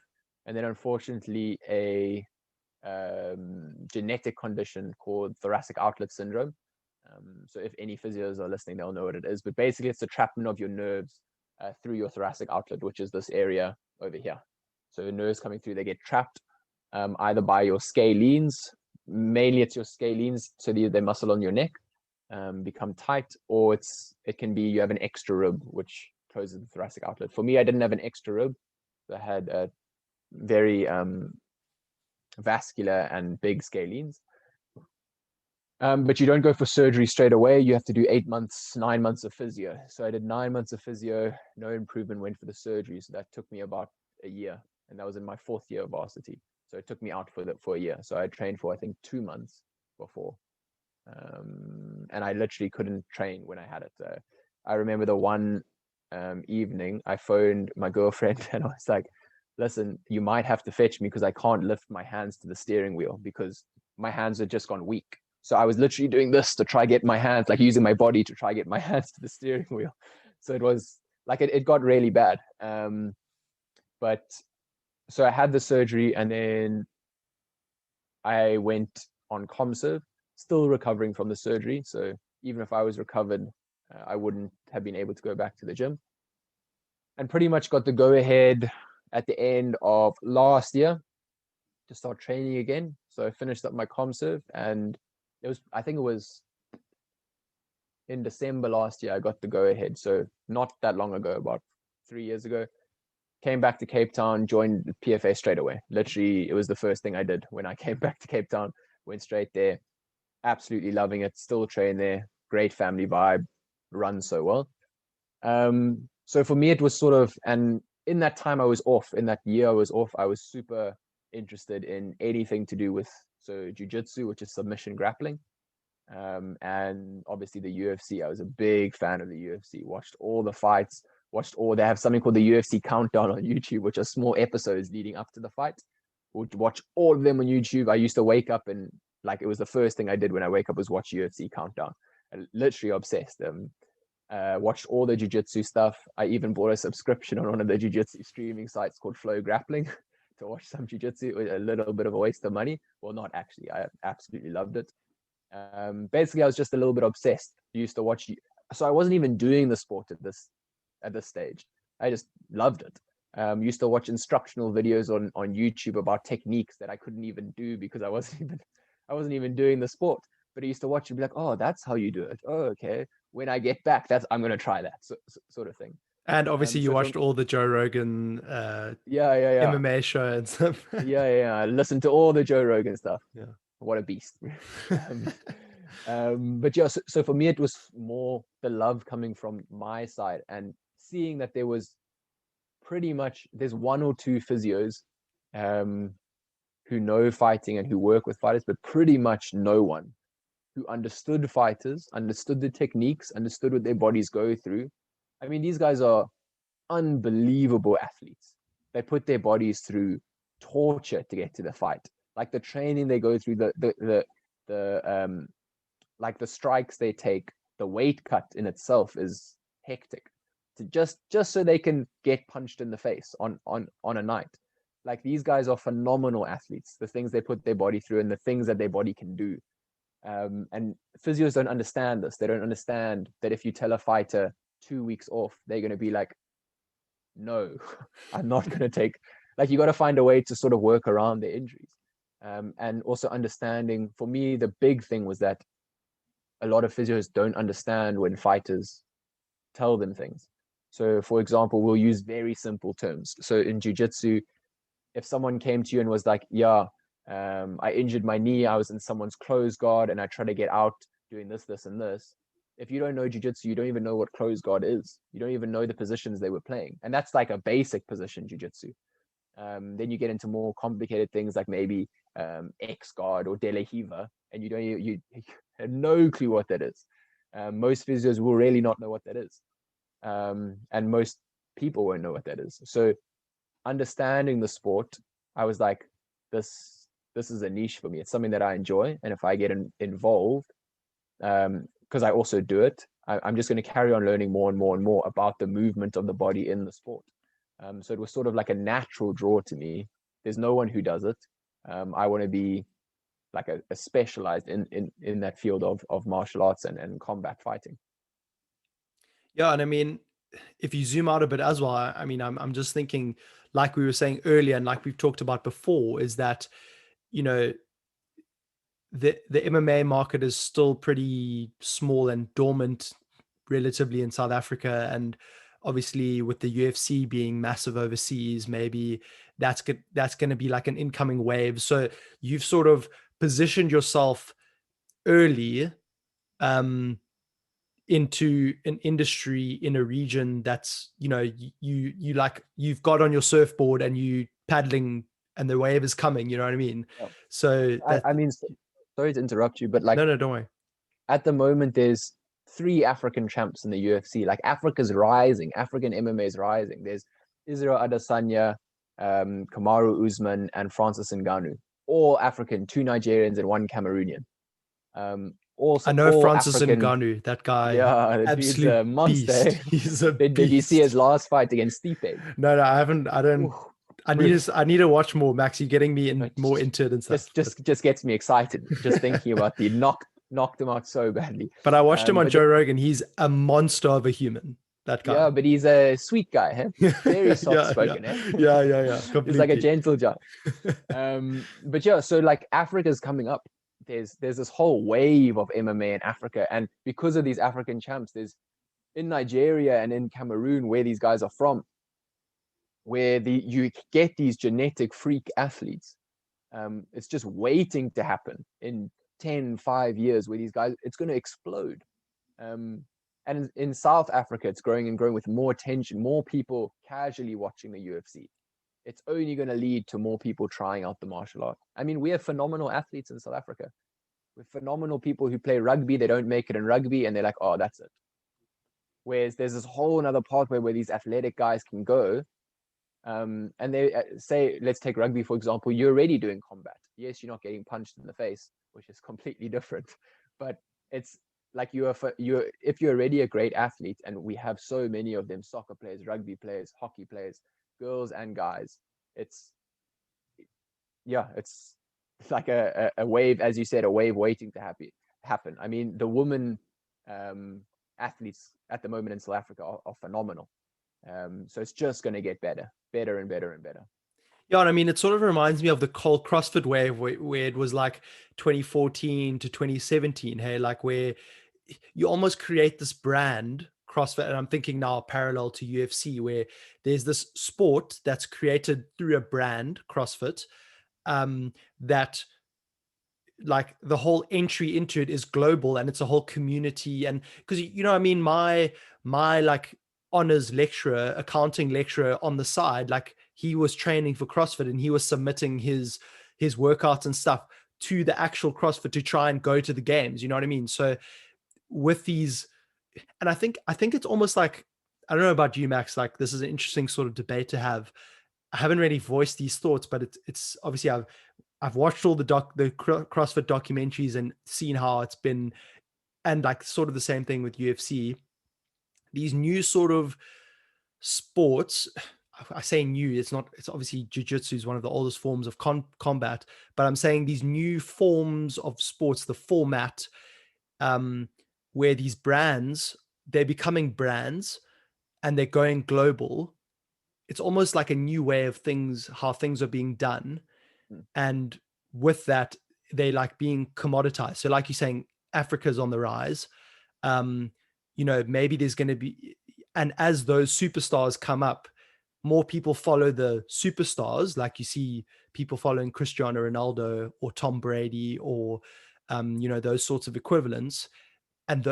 and then unfortunately a genetic condition called thoracic outlet syndrome. So if any physios are listening, they'll know what it is. But basically, it's the trapment of your nerves through your thoracic outlet, which is this area over here. So nerves coming through, they get trapped either by your scalenes. Mainly, it's your scalenes, so the muscle on your neck become tight, or it can be you have an extra rib, which closes the thoracic outlet. For me, I didn't have an extra rib. I had a very vascular and big scalenes. But you don't go for surgery straight away. You have to do 8 months, 9 months of physio. So I did 9 months of physio, no improvement, went for the surgery. So that took me about a year. And that was in my 4th year of varsity. So it took me out for a year. So I trained for, I think, 2 months before. And I literally couldn't train when I had it. I remember the one evening I phoned my girlfriend and I was like, listen, you might have to fetch me because I can't lift my hands to the steering wheel because my hands had just gone weak. So I was literally doing this to try get my hands, like using my body to try get my hands to the steering wheel. So it was like, it got really bad. But so I had the surgery and then I went on ComServe, still recovering from the surgery. So even if I was recovered, I wouldn't have been able to go back to the gym. And pretty much got the go ahead at the end of last year to start training again. So I finished up my ComServe, and I think it was in December last year, I got the go ahead. So not that long ago, about 3 years ago, came back to Cape Town, joined the PFA straight away. Literally, it was the first thing I did when I came back to Cape Town, went straight there, absolutely loving it, still train there, great family vibe, run so well. So for me, it was sort of, and in that time I was off, in that year I was off, I was super interested in anything to do with, so Jiu Jitsu, which is submission grappling. And obviously the UFC, I was a big fan of the UFC, watched all the fights, they have something called the UFC Countdown on YouTube, which are small episodes leading up to the fight. Would watch all of them on YouTube. I used to wake up and like, it was the first thing I did when I wake up was watch UFC Countdown. I literally obsessed. Watched all the jiu-jitsu stuff. I even bought a subscription on one of the jiu-jitsu streaming sites called Flow Grappling to watch some jiu-jitsu. It was a little bit of a waste of money. Well, not actually. I absolutely loved it. Basically, I was just a little bit obsessed. Used to watch. So I wasn't even doing the sport at this stage. I just loved it. Used to watch instructional videos on YouTube about techniques that I couldn't even do because I wasn't even doing the sport. But I used to watch and be like, oh, that's how you do it. Oh, okay. When I get back, I'm going to try that sort of thing. And obviously you watched all the Joe Rogan yeah MMA show and stuff. yeah I listened to all the Joe Rogan stuff. Yeah. What a beast. But yeah, so for me it was more the love coming from my side and seeing that there's 1 or 2 physios who know fighting and who work with fighters, but pretty much no one who understood fighters, understood the techniques, understood what their bodies go through. I mean, these guys are unbelievable athletes. They put their bodies through torture to get to the fight. Like the training they go through, like the strikes they take, the weight cut in itself is hectic. To just so they can get punched in the face on a night. Like these guys are phenomenal athletes. The things they put their body through and the things that their body can do. And physios don't understand this. They don't understand that if you tell a fighter 2 weeks off, they're going to be like, no, I'm not going to take, like, you got to find a way to sort of work around their injuries. And also understanding, for me, the big thing was that a lot of physios don't understand when fighters tell them things. So for example, we'll use very simple terms. So in jiu-jitsu, if someone came to you and was like, yeah, I injured my knee, I was in someone's closed guard and I try to get out doing this, this, and this. If you don't know jiu-jitsu, you don't even know what closed guard is. You don't even know the positions they were playing. And that's like a basic position jiu-jitsu. Then you get into more complicated things like maybe X guard or De La Hiva, and you have no clue what that is. Most physios will really not know what that is. And most people won't know what that is. So understanding the sport, I was like, this is a niche for me. It's something that I enjoy. And if I get involved, because I also do it, I'm just going to carry on learning more and more and more about the movement of the body in the sport. So it was sort of like a natural draw to me there's no one who does it. I want to be like a specialized in that field of martial arts and combat fighting. Yeah, and I mean, if you zoom out a bit as well, I mean, I'm just thinking, like we were saying earlier, and like we've talked about before, is that, you know, the MMA market is still pretty small and dormant relatively in South Africa, and obviously with the UFC being massive overseas, maybe that's going to be like an incoming wave. So you've sort of positioned yourself early um, into an industry in a region that's, you know, you like you've got on your surfboard and you paddling and the wave is coming. You know what I mean? Yeah. So that I mean, sorry to interrupt you, but like no, don't worry. at the moment, there's 3 African champs in the UFC. Like Africa's rising, African MMA is rising. There's Israel Adesanya, Kamaru Usman, and Francis Ngannou. All African, 2 Nigerians and 1 Cameroonian. I Also, know all Francis African. Ngannou, that guy, Yeah, the dude's absolute a monster. beast. Eh? He's a Did you see his beast. last fight against Stipe? No, I haven't. I don't. Ooh, I need to watch more, Max. You're getting me in no, more into it and stuff. just gets me excited just thinking about the knocked him out so badly. But I watched him on But Joe Rogan. He's a monster of a human. That yeah, guy. but he's a sweet guy, huh? Very soft Yeah, spoken, eh? yeah. He's like a Completely. gentle giant. But yeah, so like Africa's coming up. There's this whole wave of MMA in Africa, and because of these African champs, there's in Nigeria and in Cameroon, where these guys are from, where you get these genetic freak athletes. It's just waiting to happen in 5 years, where these guys, it's going to explode. And in South Africa, it's growing and growing with more attention, more people casually watching the UFC. It's only going to lead to more people trying out the martial art. I mean, we have phenomenal athletes in South Africa. With phenomenal people who play rugby, they don't make it in rugby, and they're like, oh, that's it. Whereas there's this whole other pathway where these athletic guys can go. And they say, let's take rugby, for example, you're already doing combat. Yes, you're not getting punched in the face, which is completely different. But it's like if you're already a great athlete, and we have so many of them, soccer players, rugby players, hockey players, girls and guys, it's like a wave, as you said, a wave waiting to happen. I mean, the women athletes at the moment in South Africa are phenomenal. So it's just going to get better and better and better. Yeah, and I mean, it sort of reminds me of the whole CrossFit wave where it was like 2014 to 2017. Hey, like where you almost create this brand CrossFit, and I'm thinking now parallel to UFC, where there's this sport that's created through a brand, CrossFit, that like the whole entry into it is global, and it's a whole community. And because, you know, I mean, my like honors lecturer, accounting lecturer on the side, like he was training for CrossFit and he was submitting his workouts and stuff to the actual CrossFit to try and go to the games. You know what I mean? So with these, and I think it's almost like, I don't know about you, Max, like this is an interesting sort of debate to have. I haven't really voiced these thoughts, but it's obviously I've watched all the CrossFit documentaries and seen how it's been, and like sort of the same thing with UFC. These new sort of sports, I say new, it's obviously Jiu Jitsu is one of the oldest forms of combat, but I'm saying these new forms of sports, the format, where these brands, they're becoming brands and they're going global. It's almost like a new way of things, how things are being done. And with that, they like being commoditized. So like you're saying, Africa's on the rise. You know, maybe there's going to be, and as those superstars come up, more people follow the superstars. Like you see people following Cristiano Ronaldo or Tom Brady or, you know, those sorts of equivalents. And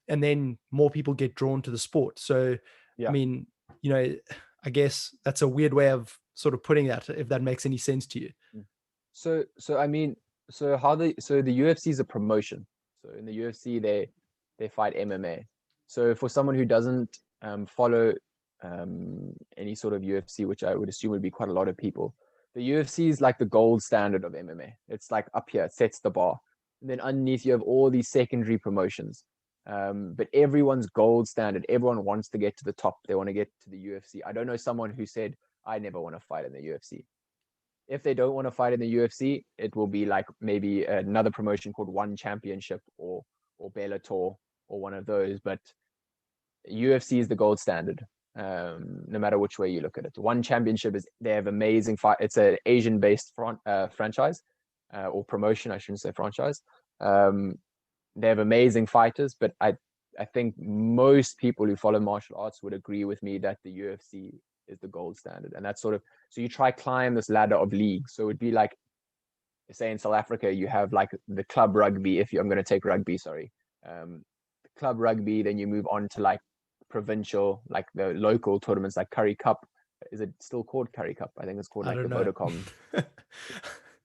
then more people get drawn to the sport. So, Yeah. I mean, you know, I guess that's a weird way of sort of putting that, if that makes any sense to you. So I mean, so the UFC is a promotion. So in the UFC, they fight MMA. So for someone who doesn't follow any sort of UFC, which I would assume would be quite a lot of people, the UFC is like the gold standard of MMA. It's like up here, it sets the bar. And then underneath you have all these secondary promotions. But everyone's gold standard. Everyone wants to get to the top. They want to get to the UFC. I don't know someone who said, I never want to fight in the UFC. if they don't want to fight in the UFC, it will be like maybe another promotion called One Championship or Bellator or one of those. But UFC is the gold standard, no matter which way you look at it. One Championship is, they have amazing fight. It's an Asian-based franchise or promotion. I shouldn't say franchise. They have amazing fighters, but I think most people who follow martial arts would agree with me that the UFC is the gold standard. And that's sort of, so you try climb this ladder of leagues. So it'd be like, say in South Africa, you have like the club rugby. I'm going to take rugby, sorry. Club rugby, then you move on to like provincial, like the local tournaments like Curry Cup. Is it still called Curry Cup? I think it's called like the Vodacom.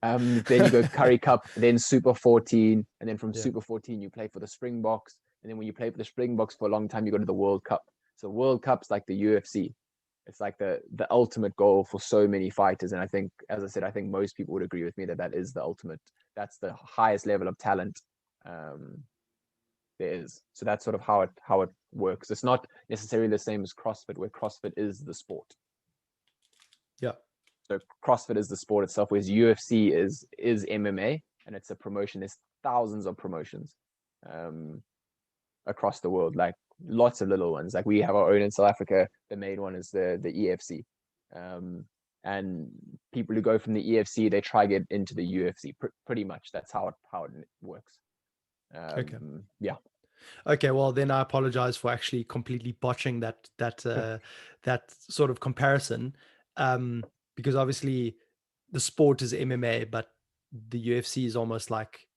Then you go Curry Cup, then Super 14, and then from Super 14 you play for the Springboks, and then when you play for the Springboks for a long time, you go to the World Cup. So World Cup's like the UFC. It's like the ultimate goal for so many fighters, and I think, as I said, I think most people would agree with me that that is the ultimate. That's the highest level of talent there is. So that's sort of how it works. It's not necessarily the same as CrossFit, where CrossFit is the sport. Yeah. So CrossFit is the sport itself, whereas UFC is MMA, and it's a promotion. There's thousands of promotions across the world, like lots of little ones. Like we have our own in South Africa. The main one is the EFC. And people who go from the EFC, they try get into the UFC. Pretty much that's how it works. Okay. Yeah. Okay, well then I apologize for actually completely botching that sort of comparison, because obviously the sport is MMA, but the UFC is almost like,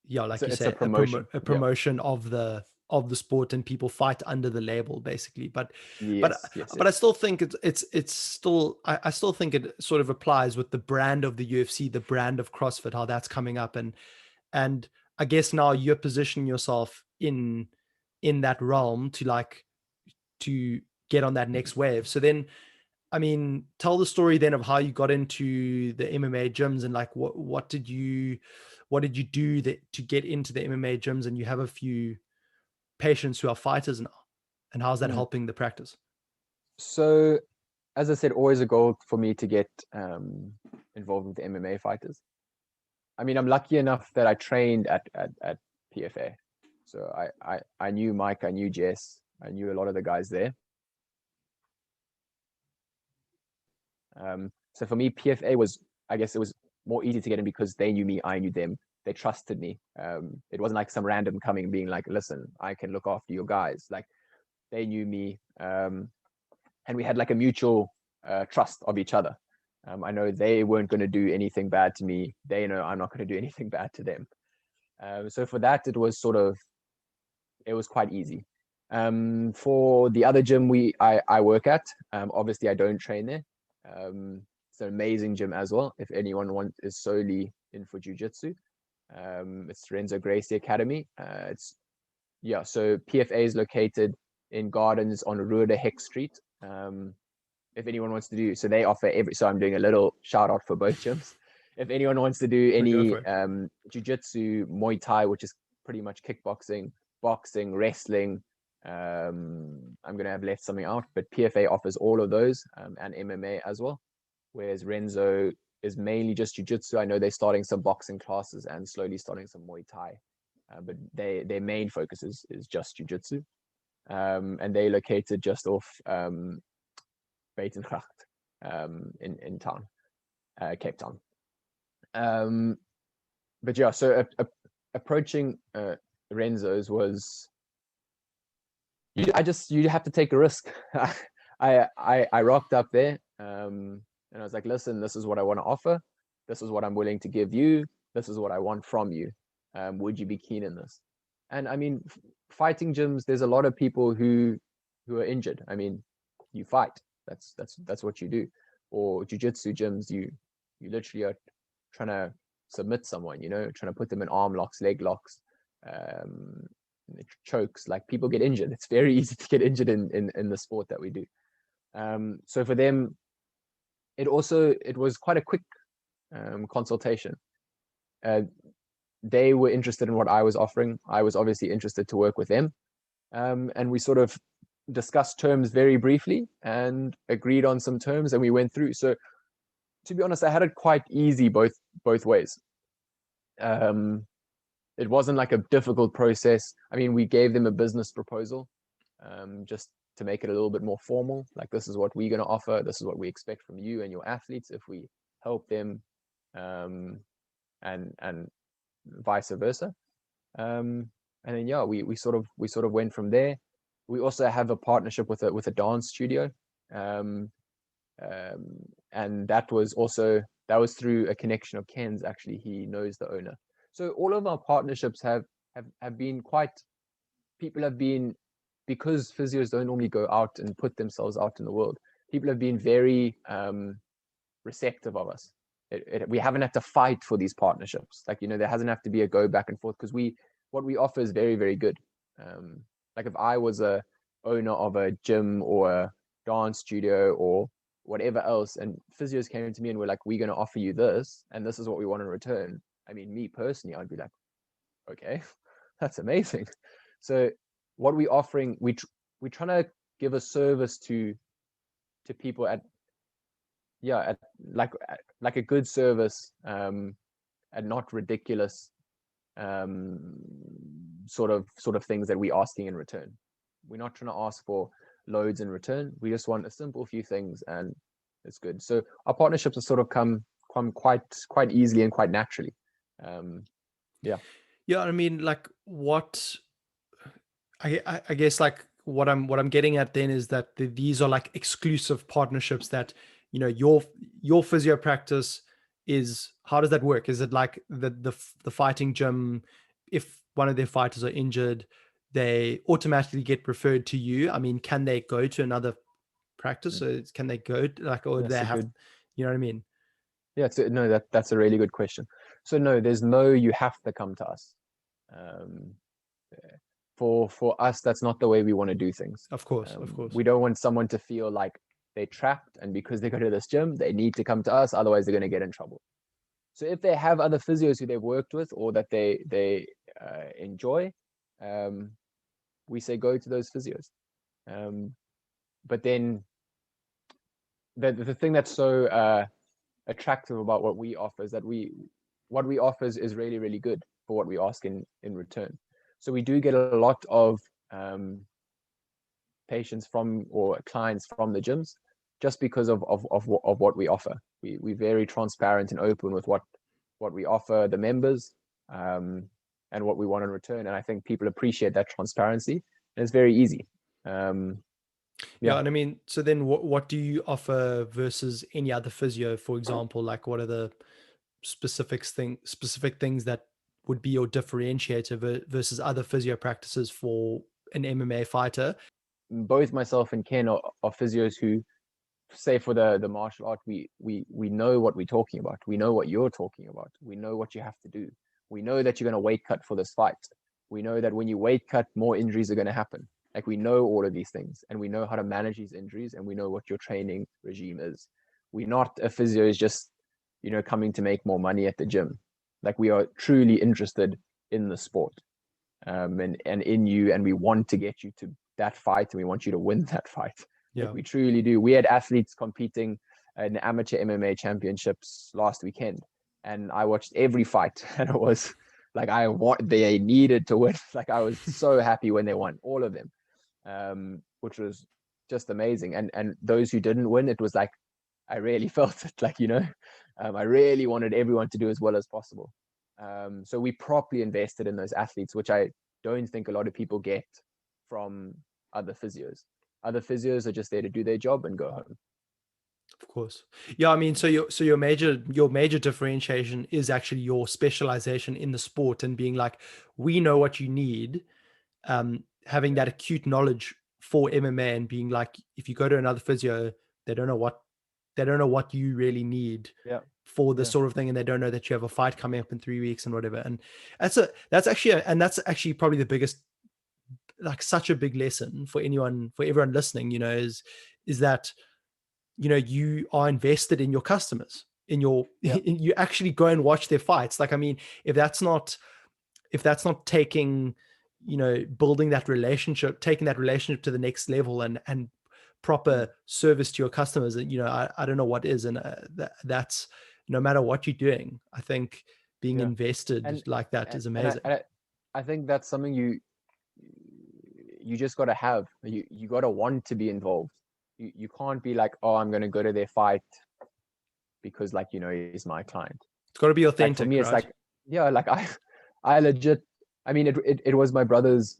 like you say, a promotion of the sport, and people fight under the label basically. But I still think it's still, I still think it sort of applies with the brand of the UFC, the brand of CrossFit, how that's coming up, and I guess now you're positioning yourself in that realm to get on that next wave. So then, I mean, tell the story then of how you got into the MMA gyms, and like what did you do to get into the MMA gyms, and you have a few patients who are fighters now, and how's that helping the practice? So, as I said, always a goal for me to get involved with the MMA fighters. I mean, I'm lucky enough that I trained at PFA. So I knew Mike, I knew Jess, I knew a lot of the guys there. So for me, PFA was, I guess it was more easy to get in because they knew me, I knew them. They trusted me. It wasn't like some random coming being like, listen, I can look after your guys. Like they knew me. And we had like a mutual trust of each other. I know they weren't going to do anything bad to me. They know I'm not going to do anything bad to them. So for that, it was quite easy. For the other gym I work at, obviously I don't train there. It's an amazing gym as well. If anyone is solely in for Jiu Jitsu, it's Renzo Gracie Academy. So PFA is located in Gardens on Rueda Heck Street. If anyone wants to do, so they offer so I'm doing a little shout out for both gyms. If anyone wants to do any jiu-jitsu, Muay Thai, which is pretty much kickboxing, boxing, wrestling, I'm going to have left something out, but PFA offers all of those, and MMA as well. Whereas Renzo is mainly just jiu-jitsu. I know they're starting some boxing classes and slowly starting some Muay Thai, but their main focus is just jiu-jitsu. And they're located just off Buitengracht, in town, Cape Town. But yeah, so approaching Renzo's was, you have to take a risk. I rocked up there, and I was like, listen, this is what I want to offer. This is what I'm willing to give you. This is what I want from you. Would you be keen in this? And I mean, fighting gyms, there's a lot of people who are injured. I mean, you fight. That's what you do. Or jiu-jitsu gyms, you literally are trying to submit someone, trying to put them in arm locks, leg locks, chokes. Like people get injured. It's very easy to get injured in the sport that we do. So for them, it was quite a quick consultation. They were interested in what I was offering. I was obviously interested to work with them. And we sort of discussed terms very briefly and agreed on some terms, and we went through. So to be honest, I had it quite easy both ways. It wasn't like a difficult process. I mean, we gave them a business proposal, just to make it a little bit more formal. Like, this is what we're going to offer. This is what we expect from you and your athletes if we help them, and vice versa. And then yeah, we sort of went from there. We also have a partnership with a dance studio, and that was through a connection of Ken's. Actually, he knows the owner. So all of our partnerships have been quite. People have been, because physios don't normally go out and put themselves out in the world. People have been very receptive of us. We haven't had to fight for these partnerships. Like, there hasn't have to be a go back and forth, because what we offer is very, very good. Like, if I was a owner of a gym or a dance studio or whatever else, and physios came to me and were like, we're going to offer you this, and this is what we want in return. I mean, me personally, I'd be like, okay, that's amazing. So what we're offering, we're trying to give a service to people at like a good service, and not ridiculous sort of things that we're asking in return. We're not trying to ask for loads in return. We just want a simple few things, and it's good. So our partnerships have sort of come quite easily and quite naturally. Yeah. I mean, like, what I guess, like, what I'm getting at then is that these are like exclusive partnerships that, your physio practice is, how does that work? Is it like the fighting gym, if one of their fighters are injured, they automatically get referred to you? I mean, can they go to another practice? Or can they go like, or do they have, you know what I mean? Yeah, no, that's a really good question. So no, there's no, you have to come to us. For us, that's not the way we want to do things. Of course. We don't want someone to feel like they're trapped, and because they go to this gym, they need to come to us, otherwise they're going to get in trouble. So if they have other physios who they've worked with or that they enjoy, we say go to those physios. But then the thing that's so attractive about what we offer is that what we offer is really, really good for what we ask in return. So we do get a lot of patients or clients from the gyms, just because of what we offer. We're very transparent and open with what we offer the members, and what we want in return. And I think people appreciate that transparency, and it's very easy. And I mean, so then what do you offer versus any other physio, for example? Like, what are the specific things that would be your differentiator versus other physio practices for an MMA fighter? Both myself and Ken are physios who say, for the martial art, we know what we're talking about. We know what you're talking about. We know what you have to do. We know that you're going to weight cut for this fight. We know that when you weight cut, more injuries are going to happen. Like, we know all of these things, and we know how to manage these injuries, and we know what your training regime is. We're not a physio is just, coming to make more money at the gym. Like, we are truly interested in the sport, and in you, and we want to get you to that fight, and we want you to win that fight. Yeah. Like, we truly do. We had athletes competing in amateur MMA championships last weekend, and I watched every fight, and it was like, they needed to win. Like, I was so happy when they won, all of them, which was just amazing. And those who didn't win, it was like, I really felt it. Like, I really wanted everyone to do as well as possible. So we properly invested in those athletes, which I don't think a lot of people get from other physios. Other physios are just there to do their job and go home. Of course. Yeah, I mean, so your major differentiation is actually your specialization in the sport, and being like, we know what you need, having that acute knowledge for MMA, and being like, if you go to another physio, they don't know what you really need for this sort of thing, and they don't know that you have a fight coming up in 3 weeks and whatever. And that's actually probably the biggest, like, such a big lesson for everyone listening, is that, you are invested in your customers, you actually go and watch their fights. Like, I mean, if that's not taking, building that relationship, taking that relationship to the next level, and proper service to your customers, and I don't know what is. And that's no matter what you're doing, I think being invested and like that is amazing. I think that's something you just got to have. You got to want to be involved. You can't be like, oh, I'm going to go to their fight because, like, he's my client. It's got to be Like, authentic, for me, it's right? like, yeah, like I legit, I mean, it was my brother's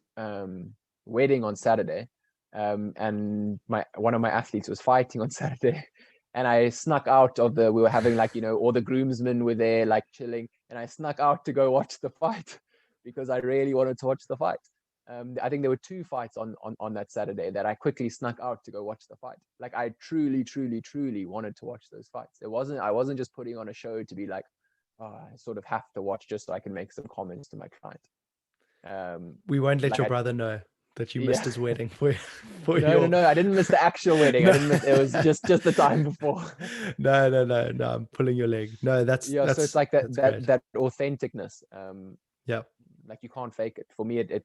wedding on Saturday, and one of my athletes was fighting on Saturday, and I snuck out of we were having, like, all the groomsmen were there, like, chilling, and I snuck out to go watch the fight because I really wanted to watch the fight. I think there were 2 fights on that Saturday that I quickly snuck out to go watch the fight. Like, I truly, truly, truly wanted to watch those fights. I wasn't just putting on a show to be like, oh, I sort of have to watch just so I can make some comments to my client. We won't let like your brother know that you missed his wedding for No, I didn't miss the actual wedding. No. I didn't miss. It was just the time before. No, I'm pulling your leg. No, that's So it's like that authenticness. Yeah. Like, you can't fake it. For me, it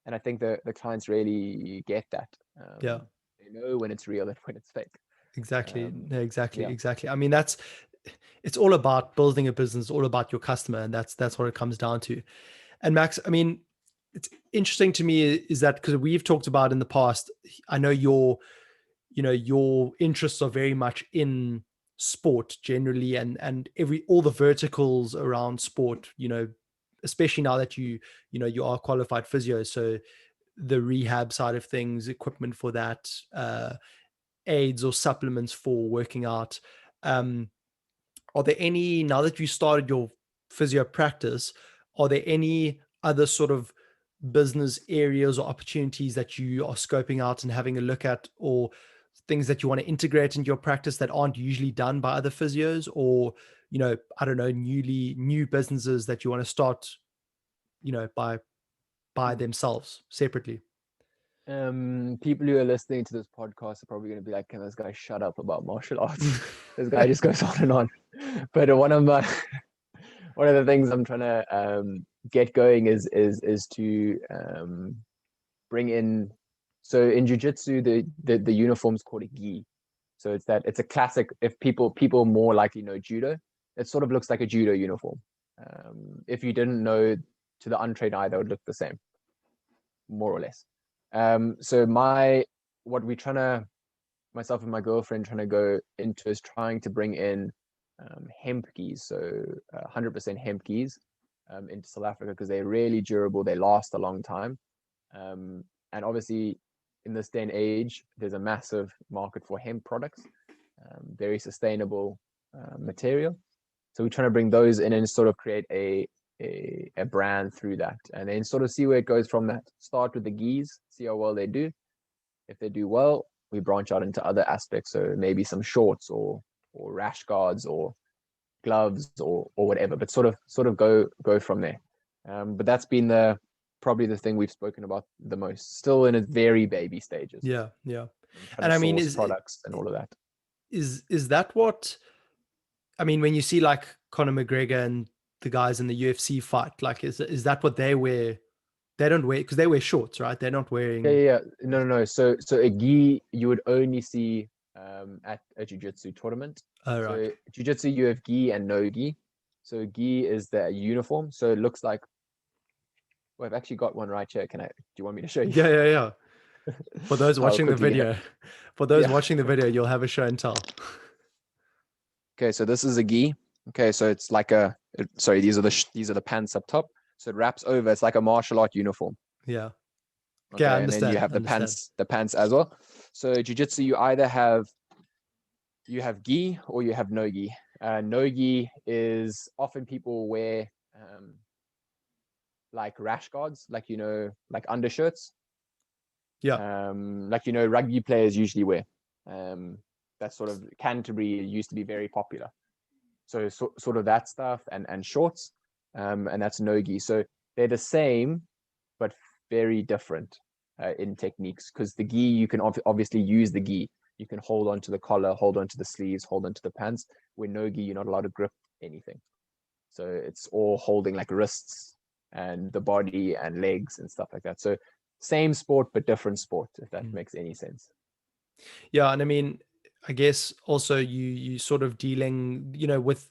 and I think the clients really get that. Yeah. They know when it's real and when it's fake. Exactly. No, exactly. Yeah. Exactly. I mean, it's all about building a business, all about your customer. And that's what it comes down to. And Max, I mean, it's interesting to me is that, because we've talked about in the past, I know your interests are very much in sport generally, and all the verticals around sport, especially now that you are qualified physio. So the rehab side of things, equipment for that, aids or supplements for working out. Are there any, now that you started your physio practice, are there any other sort of business areas or opportunities that you are scoping out and having a look at, or things that you want to integrate into your practice that aren't usually done by other physios, or, I don't know, new businesses that you want to start, by themselves separately? People who are listening to this podcast are probably going to be like, can this guy shut up about martial arts? This guy just goes on and on. But one of the things I'm trying to get going is to bring in. So in Jiu Jitsu, the uniform is called a gi. So it's a classic. If people more likely know judo, it sort of looks like a judo uniform. If you didn't know, to the untrained eye, that would look the same, more or less. So myself and my girlfriend trying to go into is trying to bring in hemp gis, so 100% hemp gis into South Africa, because they're really durable, they last a long time, and obviously in this day and age there's a massive market for hemp products, very sustainable material. So we're trying to bring those in and sort of create a brand through that, and then sort of see where it goes from that. Start with the gis, see how well they do. If they do well, we branch out into other aspects, so maybe some shorts or rash guards or gloves or whatever, but sort of go from there. But that's been probably the thing we've spoken about the most, still in its very baby stages. Yeah. And I mean, is products and all of that. Is that what, I mean, when you see like Conor McGregor and the guys in the UFC fight, like, is that what they wear? They don't wear, because they wear shorts, right? They're not wearing. Yeah. No. So a gi you would only see at a jiu-jitsu tournament. Oh, right. So jiu-jitsu, you have gi and no gi. So gi is the uniform. So it looks like, well, I've actually got one right here. Do you want me to show you? Yeah. For those watching the video, watching the video, you'll have a show and tell. Okay, so this is a gi. Okay, so it's like these are the pants up top. So it wraps over. It's like a martial art uniform. Yeah. Okay, I understand. And then you have the pants as well. So jiu-jitsu, you either have gi or you have no gi. No gi is often people wear like rash guards, like undershirts. Yeah. Like rugby players usually wear. That sort of Canterbury used to be very popular. So sort of that stuff and shorts, and that's no gi. So they're the same, but very different in techniques, because the gi, you can obviously use the gi. You can hold onto the collar, hold onto the sleeves, hold onto the pants. With no gi, you're not allowed to grip anything. So it's all holding like wrists and the body and legs and stuff like that. So same sport, but different sport, if that makes any sense. Yeah. And I mean, I guess also you sort of dealing, with,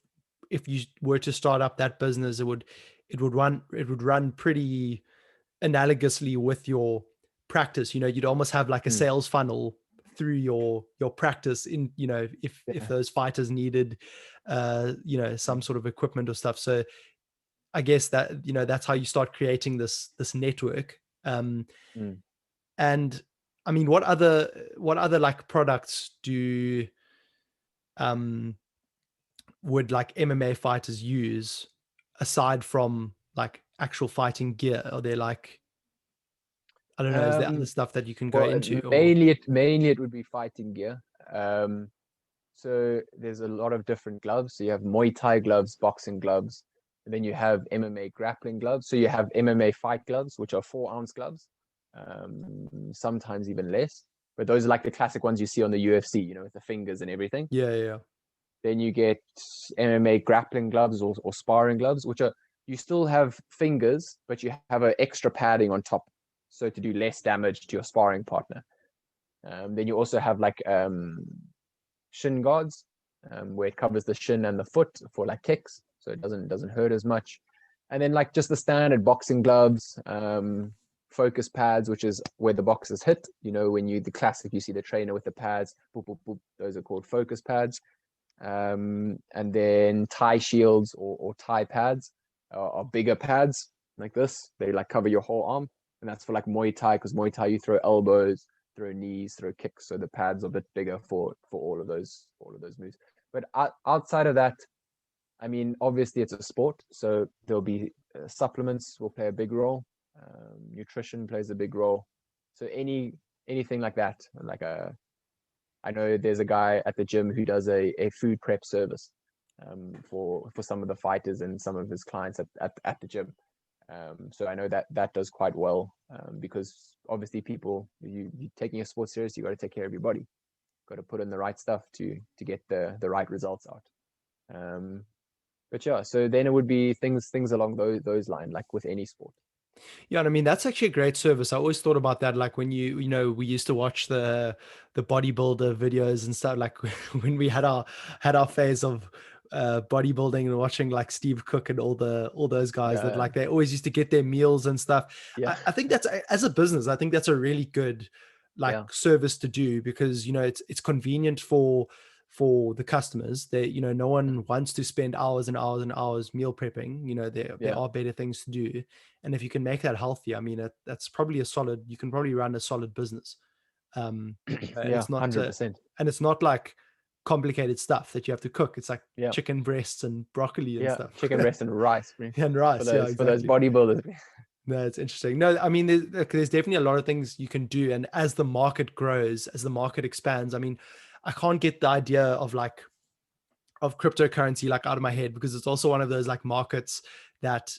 if you were to start up that business, it would run pretty analogously with your practice. You'd almost have like a Mm, sales funnel through your practice in, if yeah. those fighters needed some Mm, sort of equipment or stuff. So I guess that, that's how you start creating this network. mm. And I mean, what other like products um would like MMA fighters use aside from like actual fighting gear? Are there like, I don't know, is there other Um, stuff that you can go well, into, or? mainly it would be fighting gear. Um, so there's a lot of different gloves. So you have Muay Thai gloves, boxing gloves, and then you have MMA grappling gloves. So you have MMA fight gloves, which are 4-ounce gloves, sometimes even less. But those are like the classic ones you see on the UFC, with the fingers and everything. Yeah, yeah, yeah. Then you get MMA grappling gloves or sparring gloves, which are, you still have fingers, but you have an extra padding on top, so to do less damage to your sparring partner. Then you also have like shin guards, where it covers the shin and the foot for like kicks, so it doesn't hurt as much. And then like just the standard boxing gloves, focus pads, which is where the boxers hit. When the classic, you see the trainer with the pads, boop, boop, boop, those are called focus pads. And then tie shields or tie pads are bigger pads like this. They like cover your whole arm, and that's for like Muay Thai, because Muay Thai you throw elbows, throw knees, throw kicks, so the pads are a bit bigger for all of those moves. But outside of that, I mean, obviously it's a sport, so there'll be supplements will play a big role. Nutrition plays a big role. So anything like that, like I know there's a guy at the gym who does a food prep service, for some of the fighters and some of his clients at the gym. So I know that does quite well, because obviously people, you taking your sport serious, you got to take care of your body, got to put in the right stuff to get the right results out. But yeah, so then it would be things along those lines, like with any sport. Yeah, and I mean that's actually a great service. I always thought about that, like when we used to watch the bodybuilder videos and stuff, like when we had our phase of bodybuilding and watching like Steve Cook and all those guys that Yeah, like they always used to get their meals and stuff. yeah, I think that's, as a business, I think that's a really good like yeah, service to do, because it's convenient for the customers. They, no one wants to spend hours and hours and hours meal prepping. There yeah, are better things to do. And if you can make that healthy, I mean, that's probably you can probably run a solid business. And yeah, it's not, 100%. and it's not like complicated stuff that you have to cook. It's like Yeah, chicken breasts and broccoli and yeah, stuff. chicken breast and rice, bro, And for rice. Yeah, those exactly. bodybuilders. No, it's interesting. No, I mean, there's definitely a lot of things you can do. And as the market grows, as the market expands, I mean, I can't get the idea of cryptocurrency like out of my head, because it's also one of those like markets that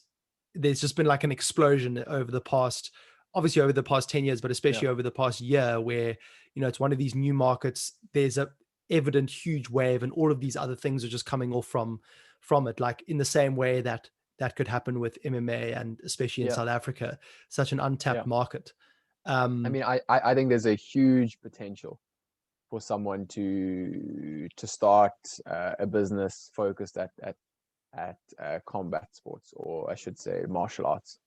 there's just been like an explosion over the past 10 years, but Yeah, especially over the past year, where it's one of these new markets. There's a evident huge wave, and all of these other things are just coming off from it, like in the same way that could happen with MMA, and especially in yeah, South Africa, such an yeah. untapped market. I um mean, I think there's a huge potential for someone to start a business focused at combat sports, or I should say martial arts,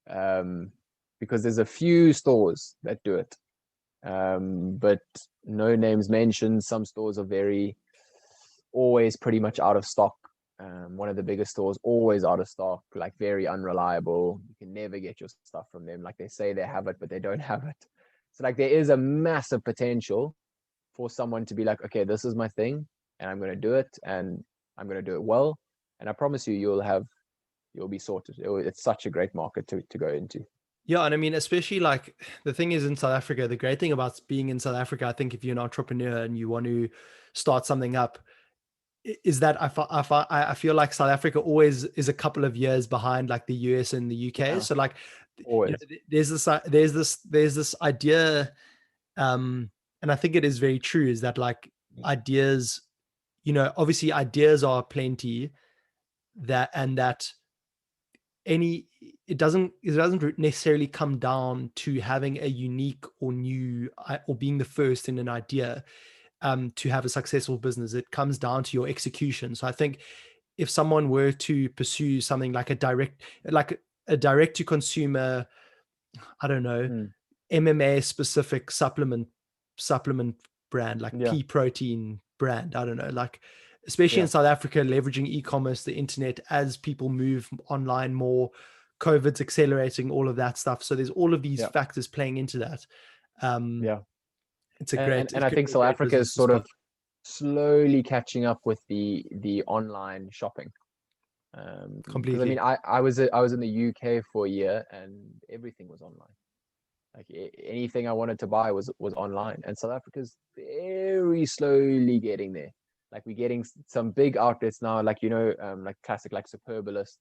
um, because there's a few stores that do it, but no names mentioned. Some stores are very always pretty much out of stock. One of the biggest stores always out of stock, like very unreliable. You can never get your stuff from them. Like they say they have it, but they don't have it. So like there is a massive potential for someone to be like, okay, this is my thing, and I'm going to do it, and I'm going to do it well, and I promise you, you'll be sorted. It's such a great market to go into. Yeah, and I mean, especially like the thing is in South Africa, the great thing about being in South Africa, I think if you're an entrepreneur and you want to start something up, is that I feel like South Africa always is a couple of years behind like the US and the UK. Yeah, So like, always. there's this idea, and I think it is very true, is that like ideas, obviously ideas are plenty, that it doesn't necessarily come down to having a unique or new or being the first in an idea to have a successful business. It comes down to your execution. So I think if someone were to pursue something like a direct to consumer, I don't know, MMA specific supplement brand, like Yeah. pea protein brand, I don't know, like especially in South Africa, leveraging e-commerce, the internet, as people move online more, COVID's accelerating all of that stuff. So there's all of these factors playing into that. It's a great, and I think South Africa is sort of slowly catching up with the online shopping. Because I mean, I was in the UK for a year and everything was online. Like anything I wanted to buy was online, and South Africa's very slowly getting there. Like we're getting some big outlets now, like like classic like Superbalist.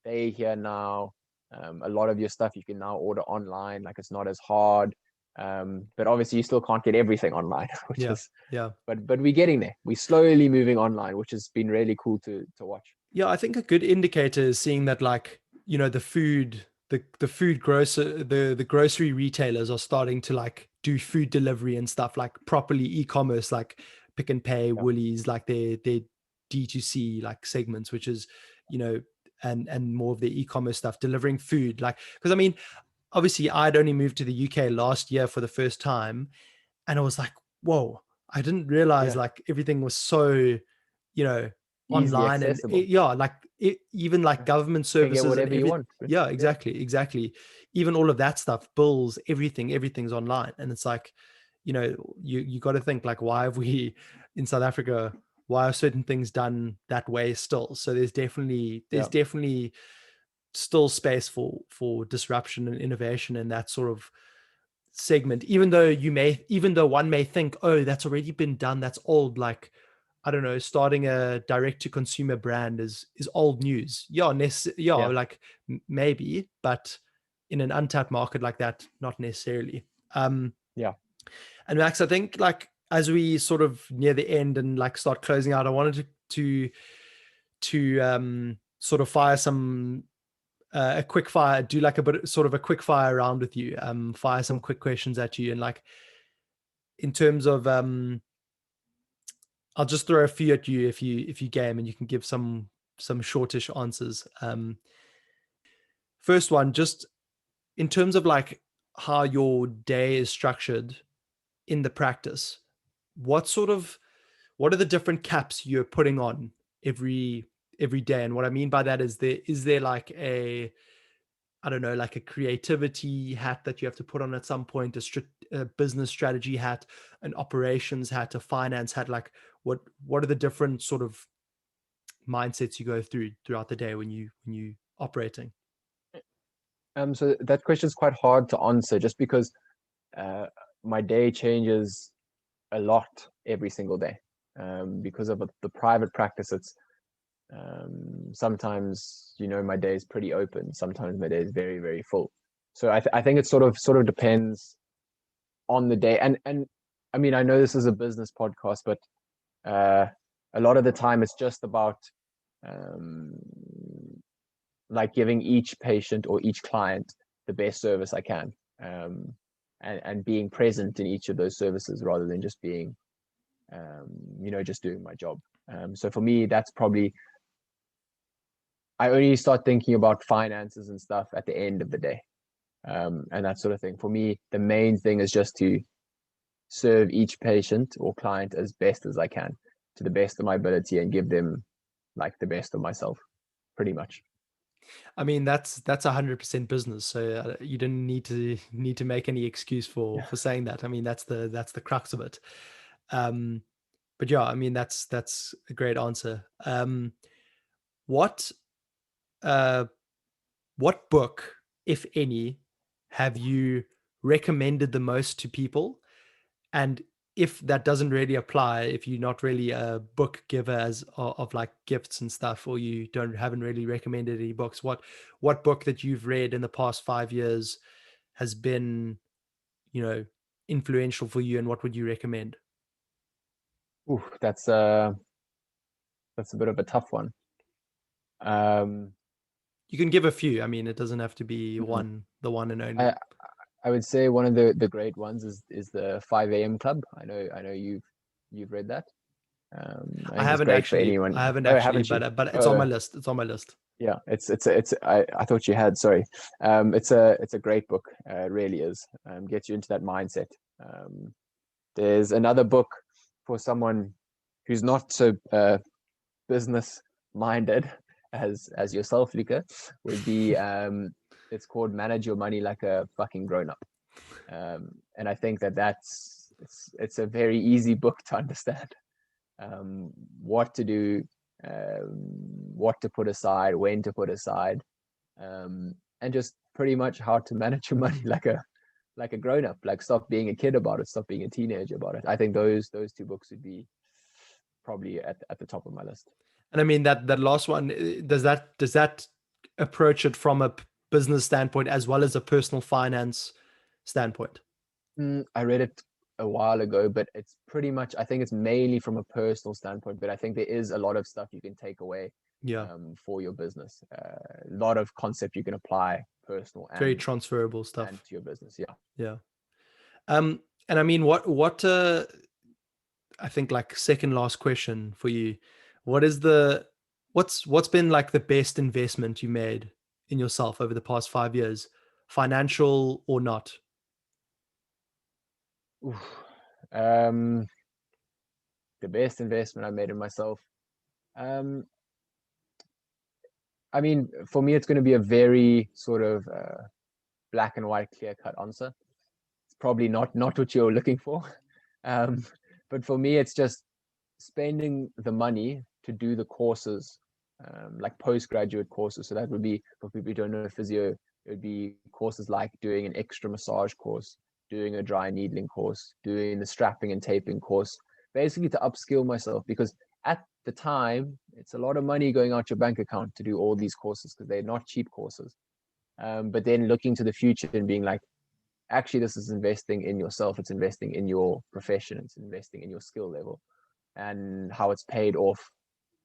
They here now. A lot of your stuff you can now order online. Like it's not as hard. But obviously you still can't get everything online, which is but we're getting there. We're slowly moving online, which has been really cool to watch. Yeah, I think a good indicator is seeing that, like, the food the grocery retailers are starting to like do food delivery and stuff, like properly e-commerce, like Pick and Pay, Woolies, like their D2C like segments, which is, and more of the e-commerce stuff, delivering food. Like, because I mean, obviously I'd only moved to the UK last year for the first time, and I was like, whoa, I didn't realize like everything was so, easily online, and accessible. even like government services, you can get whatever you want. Yeah, exactly. Even all of that stuff, bills, everything's online. And it's like, you got to think, like, why have we in South Africa, why are certain things done that way still? So there's definitely still space for disruption and innovation in that sort of segment, even though one may think, oh, that's already been done, that's old. Like, I don't know, starting a direct to consumer brand is old news. Like maybe, but in an untapped market like that, not necessarily. And Max, I think, like, as we sort of near the end and like start closing out, I wanted to sort of fire some a quick fire, do like a bit sort of a quick fire round with you, fire some quick questions at you, and like in terms of I'll just throw a few at you if you game, and you can give some shortish answers. First one, just in terms of like how your day is structured in the practice, what are the different caps you're putting on every day? And what I mean by that is there like I don't know, like a creativity hat that you have to put on at some point, a business strategy hat, an operations hat, a finance hat? Like, what are the different sort of mindsets you go throughout the day when you operating? So that question is quite hard to answer, just because my day changes a lot every single day. Because of the private practice, it's sometimes my day is pretty open, sometimes my day is very, very full. So I think it sort of depends on the day. And I mean, I know this is a business podcast, but a lot of the time it's just about like giving each patient or each client the best service I can, and being present in each of those services rather than just being just doing my job. So for me, that's probably, I only start thinking about finances and stuff at the end of the day, and that sort of thing. For me, the main thing is just to serve each patient or client as best as I can, to the best of my ability, and give them like the best of myself, pretty much. I mean, that's 100% business. So you didn't need to make any excuse for saying that. I mean, that's the crux of it. But yeah, I mean, that's a great answer. What book, if any, have you recommended the most to people? And if that doesn't really apply, if you're not really a book giver of like gifts and stuff, or you haven't really recommended any books, what book that you've read in the past 5 years has been, influential for you, and what would you recommend? Ooh, that's a bit of a tough one. You can give a few. I mean, it doesn't have to be Mhm. the one and only. I would say one of the great ones is the 5 a.m. club. I know you've read that. I I think it's haven't great for actually. anyone. I haven't Oh, actually, haven't you? but it's on my Oh, list. It's on my list. yeah. I thought you had. Sorry. It's a great book. It really is. Gets you into that mindset. Um, there's another book for someone who's not so business minded as yourself, Luca, would be it's called Manage Your Money Like a Fucking Grown Up. And I think it's a very easy book to understand. What to do, what to put aside, when to put aside, and just pretty much how to manage your money like a grown up. Like stop being a kid about it, stop being a teenager about it. I think those two books would be probably at the top of my list. And I mean that last one, does that approach it from a business standpoint as well as a personal finance standpoint? I read it a while ago, but it's pretty much, I think it's mainly from a personal standpoint, but I think there is a lot of stuff you can take away Yeah, for your business. A lot of concept you can apply personal very and transferable stuff. to your business. Yeah. Yeah. And I mean, what I think like second last question for you, what is the what's been like the best investment you made in yourself over the past 5 years, financial or not? Oof. Um, the best investment I made in myself. Um, I mean, for me, it's going to be a very sort of black and white, clear cut answer. It's probably not what you're looking for. Um, but for me, it's just spending the money to do the courses, like postgraduate courses. So that would be, for people who don't know physio, it would be courses like doing an extra massage course, doing a dry needling course, doing the strapping and taping course, basically to upskill myself. Because at the time, it's a lot of money going out your bank account to do all these courses because they're not cheap courses. But then looking to the future and being like, actually, this is investing in yourself. It's investing in your profession. It's investing in your skill level and how it's paid off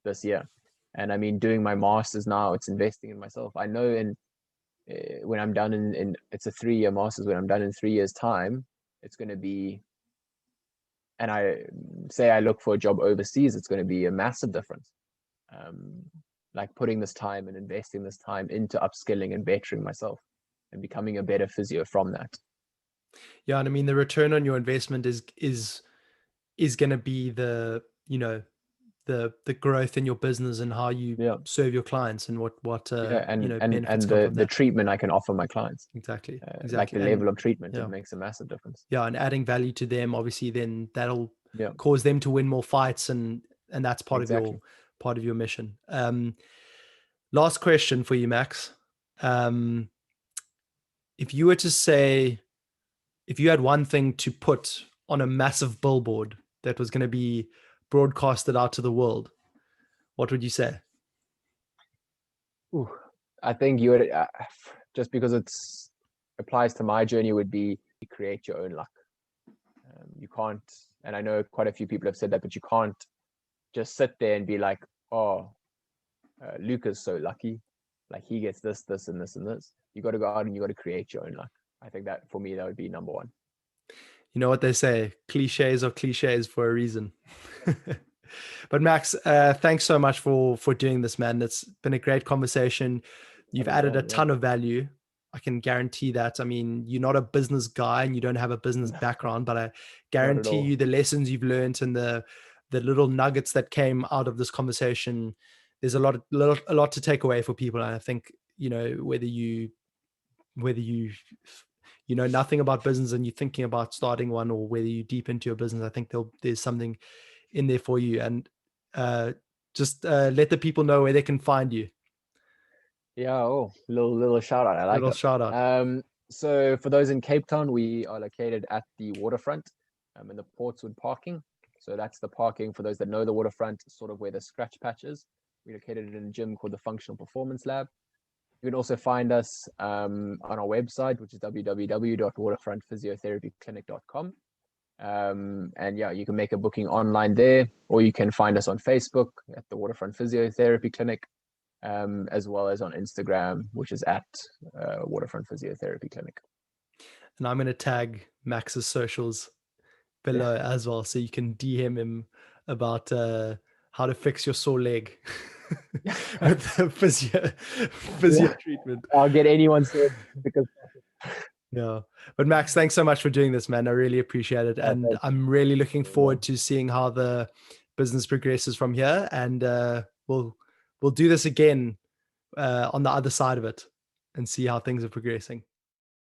this year. And I mean, doing my masters now, it's investing in myself. I know when I'm done in it's a 3 year masters. When I'm done in 3 years' time, it's going to be, and I say I look for a job overseas, it's going to be a massive difference. Um, like putting this time and investing this time into upskilling and bettering myself and becoming a better physio from that. Yeah, and I mean the return on your investment is going to be the, the growth in your business and how you Yeah. serve your clients and what Yeah, and and benefits and come the from the that. treatment I can offer my clients, Exactly, like exactly. the And level of treatment, it yeah, makes a massive difference. yeah, and adding value to them, obviously, then that'll Yeah, cause them to win more fights, and that's exactly. part of your mission. Last question for you, Max. Um, if you were to say, if you had one thing to put on a massive billboard that was going to be broadcasted out to the world, what would you say? Ooh, I think you would just because it's applies to my journey would be create your own luck. You can't, and I know quite a few people have said that, but you can't just sit there and be like, oh, Luca's so lucky, like he gets this, this, and this, and this. You got to go out and you got to create your own luck. I think that for me that would be number one. You know what they say, cliches are cliches for a reason. But Max, thanks so much for doing this, man. It's been a great conversation. You've added a Anytime, yeah. ton of value. I can guarantee that. I mean, you're not a business guy and you don't have a business background, but I Not at guarantee all. you the lessons you've learned and the little nuggets that came out of this conversation, there's a lot to take away for people. And I think, whether you know nothing about business and you're thinking about starting one, or whether you deep into your business, I think there's something in there for you. And just let the people know where they can find you. Yeah, oh, little shout out. I like Little it. shout out. So for those in Cape Town, we are located at the Waterfront, in the Portswood parking. So that's the parking for those that know the Waterfront, sort of where the scratch patch is. We're located in a gym called the Functional Performance Lab. You can also find us on our website, which is www.waterfrontphysiotherapyclinic.com. And yeah, you can make a booking online there, or you can find us on Facebook at the Waterfront Physiotherapy Clinic. as well as on Instagram, which is at Waterfront Physiotherapy Clinic. And I'm going to tag Max's socials below as well, so you can DM him about how to fix your sore leg with the physio treatment. I'll get anyone said because yeah. But Max, thanks so much for doing this, man. I really appreciate it. And I'm really looking forward to seeing how the business progresses from here. And we'll do this again on the other side of it and see how things are progressing.